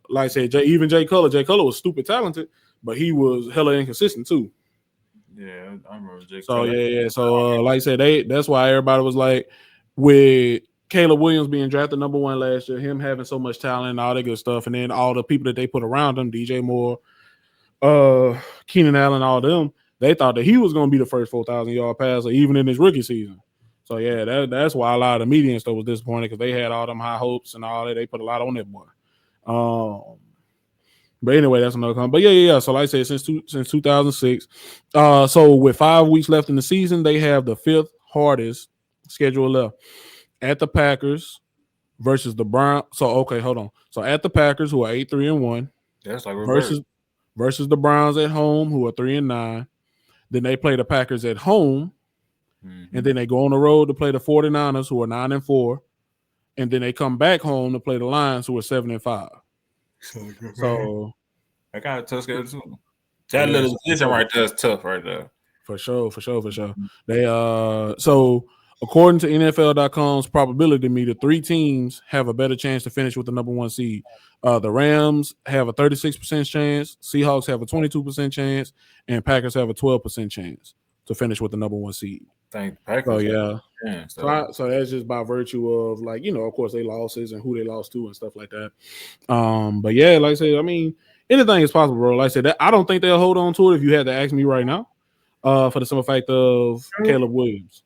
Like I said, even Jay Cutler. Jay Cutler was stupid talented, but he was hella inconsistent too. Yeah, I remember Jay So Cutler. yeah. So like I said, that's why everybody was like with Caleb Williams being drafted number one last year, him having so much talent and all that good stuff, and then all the people that they put around him, DJ Moore, Keenan Allen, all them, they thought that he was going to be the first 4,000 yard passer even in his rookie season. So yeah, that's why a lot of the media and stuff was disappointed because they had all them high hopes and all that. They put a lot on that boy. But anyway, that's another comment. But yeah. So like I said, since 2006, so with 5 weeks left in the season, they have the fifth hardest schedule left at the Packers versus the Browns. So okay, hold on. So at the Packers, who are 8-3-1, That's like reverse. versus the Browns at home, who are 3-9. Then they play the Packers at home, and then they go on the road to play the 49ers, who are 9-4, and then they come back home to play the Lions, who are 7-5. So I got a tough schedule too. That yeah, little position right there is tough right there. for sure. They so according to NFL.com's probability meter, 3 teams have a better chance to finish with the number one seed. The Rams have a 36% chance, Seahawks have a 22% chance, and Packers have a 12% chance to finish with the number one seed. Thank So Packers. yeah. So So that's just by virtue of like, of course they losses and who they lost to and stuff like that. But yeah, like I said, I mean, anything is possible, bro. Like I said, I don't think they'll hold on to it if you had to ask me right now. For the simple fact of Caleb Williams.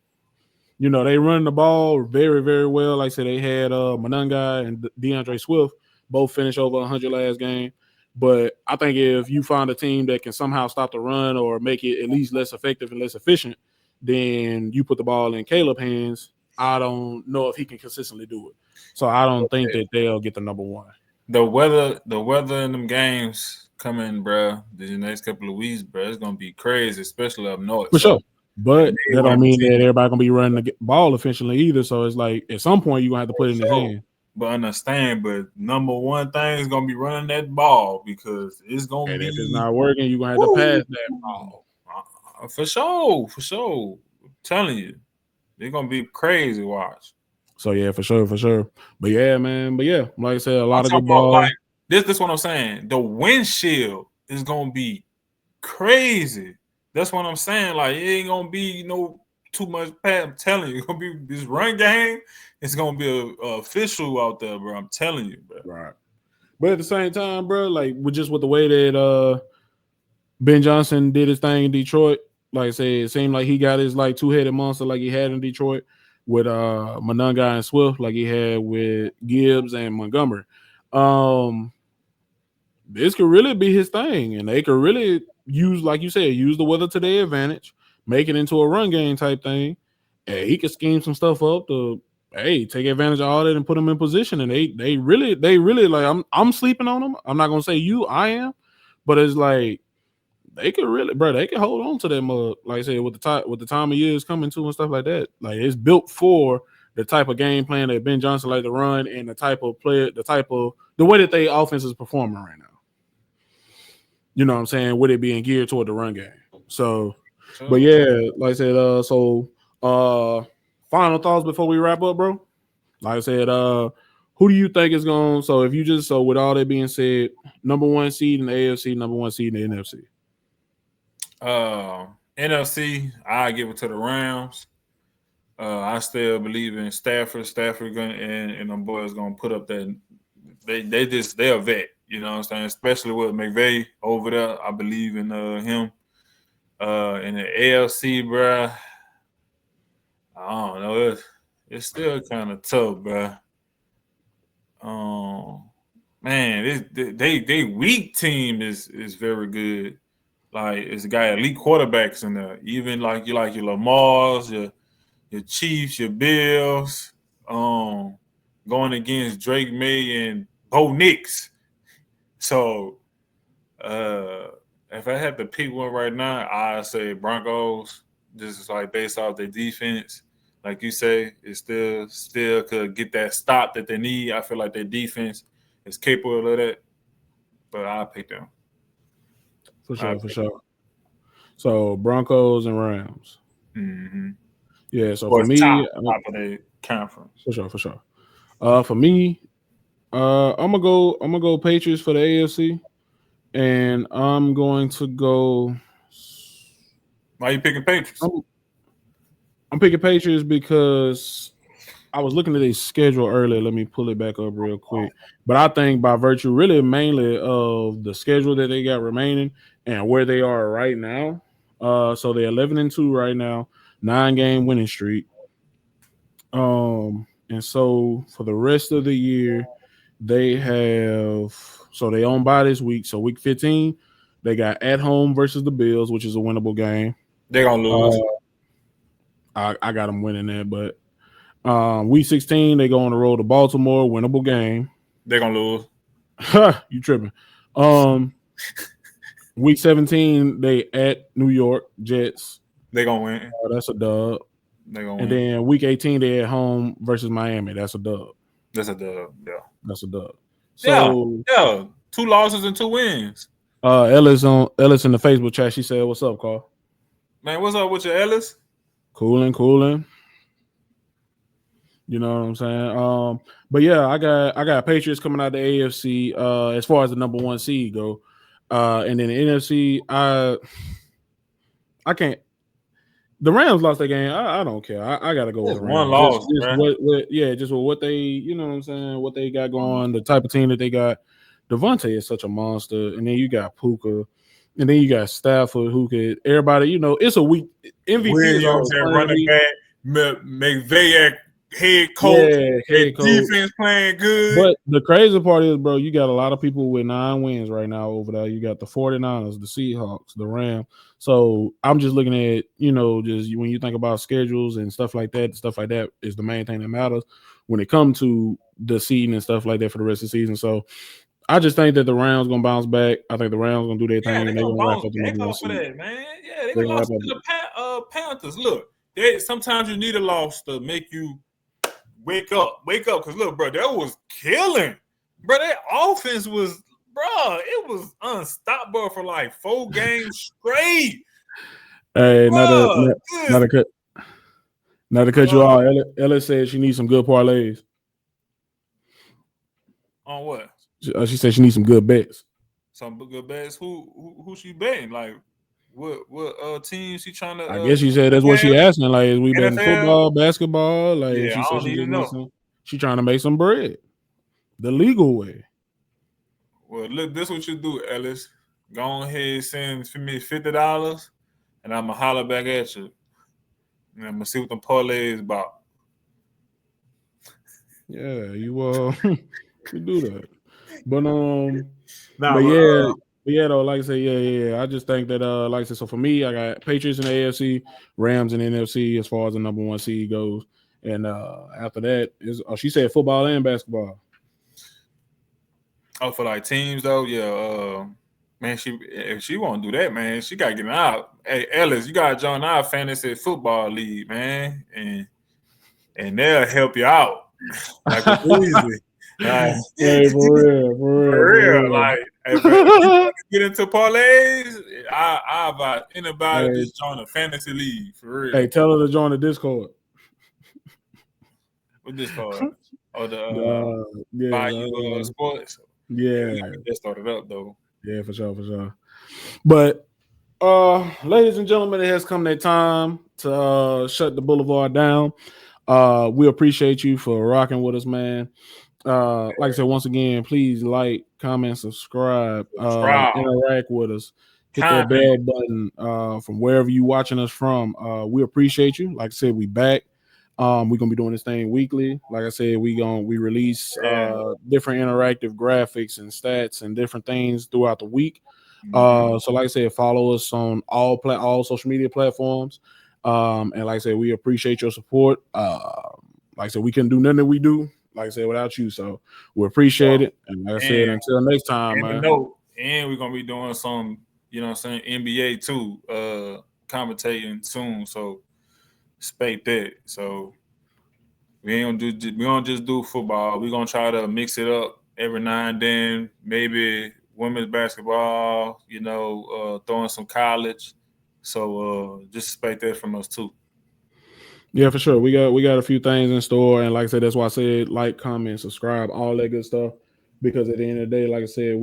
They run the ball very, very well. Like I said, they had Monangai and DeAndre Swift both finish over 100 last game. But I think if you find a team that can somehow stop the run or make it at least less effective and less efficient, then you put the ball in Caleb's hands. I don't know if he can consistently do it. So I don't think that they'll get the number one. the weather in them games coming, bro. The next couple of weeks, bro, it's gonna be crazy, especially up north. For So sure. it But may that don't want to mean see that everybody gonna be running the ball efficiently either. So it's like at some point you're gonna have to put it in his so. hand. But understand, but number one thing is gonna be running that ball because it's gonna And if it's be not working, you're gonna have to woo, pass that ball. for sure, for sure. I'm telling you, it's gonna be crazy. Watch. So yeah, for sure, for sure. But yeah, man. But yeah, like I said, a I'm lot of talking good about ball. like this. This what I'm saying. The windshield is gonna be crazy. That's what I'm saying. Like it ain't gonna be too much. I'm telling you, it's gonna be this run game. It's gonna be a official out there, bro. I'm telling you, bro. Right. But at the same time, bro, like with the way that Ben Johnson did his thing in Detroit, like I said, it seemed like he got his like two-headed monster like he had in Detroit with Monunga and Swift, like he had with Gibbs and Montgomery. Um, this could really be his thing, and they could really use, like you said, use the weather to their advantage, make it into a run game type thing, and he could scheme some stuff up to take advantage of all that and put them in position. And they really like I'm sleeping on them. I'm not gonna say I am, but it's like they could really, bro, they can hold on to that mug. Like I said, with the time of years coming to and stuff like that. Like it's built for the type of game plan that Ben Johnson like to run and the type of player, the way that they offense is performing right now. You know what I'm saying? With it being geared toward the run game. So, but Sure. yeah, like I said, uh final thoughts before we wrap up, bro. Like I said, who do you think is going? So if you just with all that being said, number one seed in the AFC, number one seed in the NFC. NFC, I give it to the Rams. I still believe in Stafford. Stafford gonna and them boys gonna put up that. They're a vet. You know what I'm saying? Especially with McVay over there, I believe in him. In the AFC, bruh, I don't know. It's still kind of tough, bruh. Um, man, they weak team is very good. Like it's got elite quarterbacks in there. Even like your Lamar's, your Chiefs, your Bills, um, going against Drake May and Bo Nix. So if I had to pick one right now, I'd say Broncos. Just like based off their defense, like you say, it still could get that stop that they need. I feel like their defense is capable of that, but I'll pick them. For I'll sure, for pick them. sure. So Broncos and Rams. Mm-hmm. Yeah. So for Or me, top of the conference. for sure, for sure. For me, I'm gonna go Patriots for the AFC, and I'm going to go. Why you picking Patriots? I'm, I'm picking Patriots because I was looking at their schedule earlier. Let me pull it back up real quick. But I think by virtue, really mainly of the schedule that they got remaining and where they are right now. So they're 11-2 right now, 9-game winning streak. And so for the rest of the year, they have they own by this week. So week 15, they got at home versus the Bills, which is a winnable game. They're gonna Uh, lose. I got them winning that, but week 16, they go on the road to Baltimore, winnable game. They're gonna lose. You tripping. Um, week 17, they at New York Jets. They're gonna win. That's a dub. They're gonna And win. then week 18, they at home versus Miami. That's a dub. That's a dub. Yeah. That's a dub. Yeah. So Yeah. 2 losses and 2 wins. Ellis in the Facebook chat, she said, "What's up, Carl? Man, what's up with your Ellis? Cooling, cooling." You know what I'm saying? But yeah, I got Patriots coming out the AFC as far as the number one seed go. And then the NFC, I can't. The Rams lost their game. I don't care. I gotta go with Just the one Rams. Just loss, just man. just with what they, you know what I'm saying, what they got going, the type of team that they got. Devontae is such a monster, and then you got Puka, and then you got Stafford, who could everybody. It's a week. MVP is Williams always at playing to running me. back, McVay at head coach, Yeah, and head coach. defense playing good. But the crazy part is, bro, you got a lot of people with 9 wins right now over there. You got the 49ers, the Seahawks, the Rams. So I'm just looking at, just when you think about schedules and stuff like that is the main thing that matters when it comes to the seeding and stuff like that for the rest of the season. So I just think that the Rams gonna bounce back. I think the Rams gonna do their Yeah, thing they and they're gonna gonna wrap bounce up the back number one off of seed. that, man. Yeah, they They're gonna gonna wrap lost up. to the Panthers. Look, they sometimes you need a loss to make you wake up. Because look, bro, that was killing. Bro, that offense was, bro, it was unstoppable for like 4 games straight. Hey, Bro, not good. to cut not to cut you Uh, off. Ella said she needs some good parlays. on what? She said she needs some good bets. Some good bets. Who she betting? Like what team she trying to I guess she said that's what she have? asking. Like, is we betting NFL? football, basketball? Like, Yeah, she I said don't she just even needs know. some. She trying to make some bread the legal way. Well, look, this what you do, Ellis. Go ahead, send for me $50, and I'ma holler back at you. And I'm gonna see what the parlay is about. Yeah, you do that. But Nah, but but yeah, though, like I said, yeah. I just think that like I said, so for me, I got Patriots in the AFC, Rams in the NFC as far as the number one seed goes. And after that is she said football and basketball. for like teams though, yeah. Man, if she won't do that, man, she gotta get out. Hey, Ellis, you gotta join our fantasy football league, man, and they'll help you out like a breezy. Like, Hey, for real, for real, for like if you real. want to get into parlays, I advise anybody hey, just join a fantasy league for hey, real. tell her to join the Discord. What this called? Or the Yeah, Bayou Sports. Yeah, we gotta yeah, get that started up though. yeah, for sure, for sure. But ladies and gentlemen, it has come that time to shut the boulevard down. We appreciate you for rocking with us, man. Like I said, once again, please like, comment, subscribe, Subscribe, interact with us. Hit that comment. bell button from wherever you watching us from. We appreciate you. Like I said, we back. We're gonna be doing this thing weekly. Like I said, we release Yeah. different interactive graphics and stats and different things throughout the week. Mm-hmm. So like I said, follow us on all social media platforms. And like I said, we appreciate your support. Like I said, we couldn't do nothing that we do, like I said, without you. So we appreciate it. And like I said, And until next time, and the man. note, and we're gonna be doing some, you know what I'm saying, NBA too, commentating soon. So expect that. So we don't just do football. We're gonna try to mix it up every now and then. Maybe women's basketball, throwing some college. So just expect that from us too. Yeah, for sure. We got a few things in store. And like I said, that's why I said like, comment, subscribe, all that good stuff. Because at the end of the day, like I said,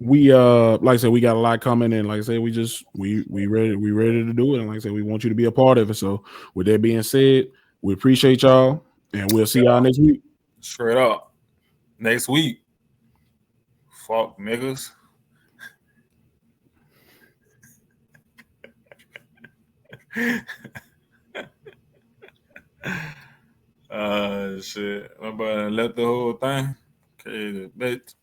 like I said, we got a lot coming in. Like I said, we ready to do it. And like I said, we want you to be a part of it. So with that being said, we appreciate y'all and we'll see y'all Yeah, next week. straight up. Next week, fuck niggas. Shit. My brother left the whole thing. Okay, bitch.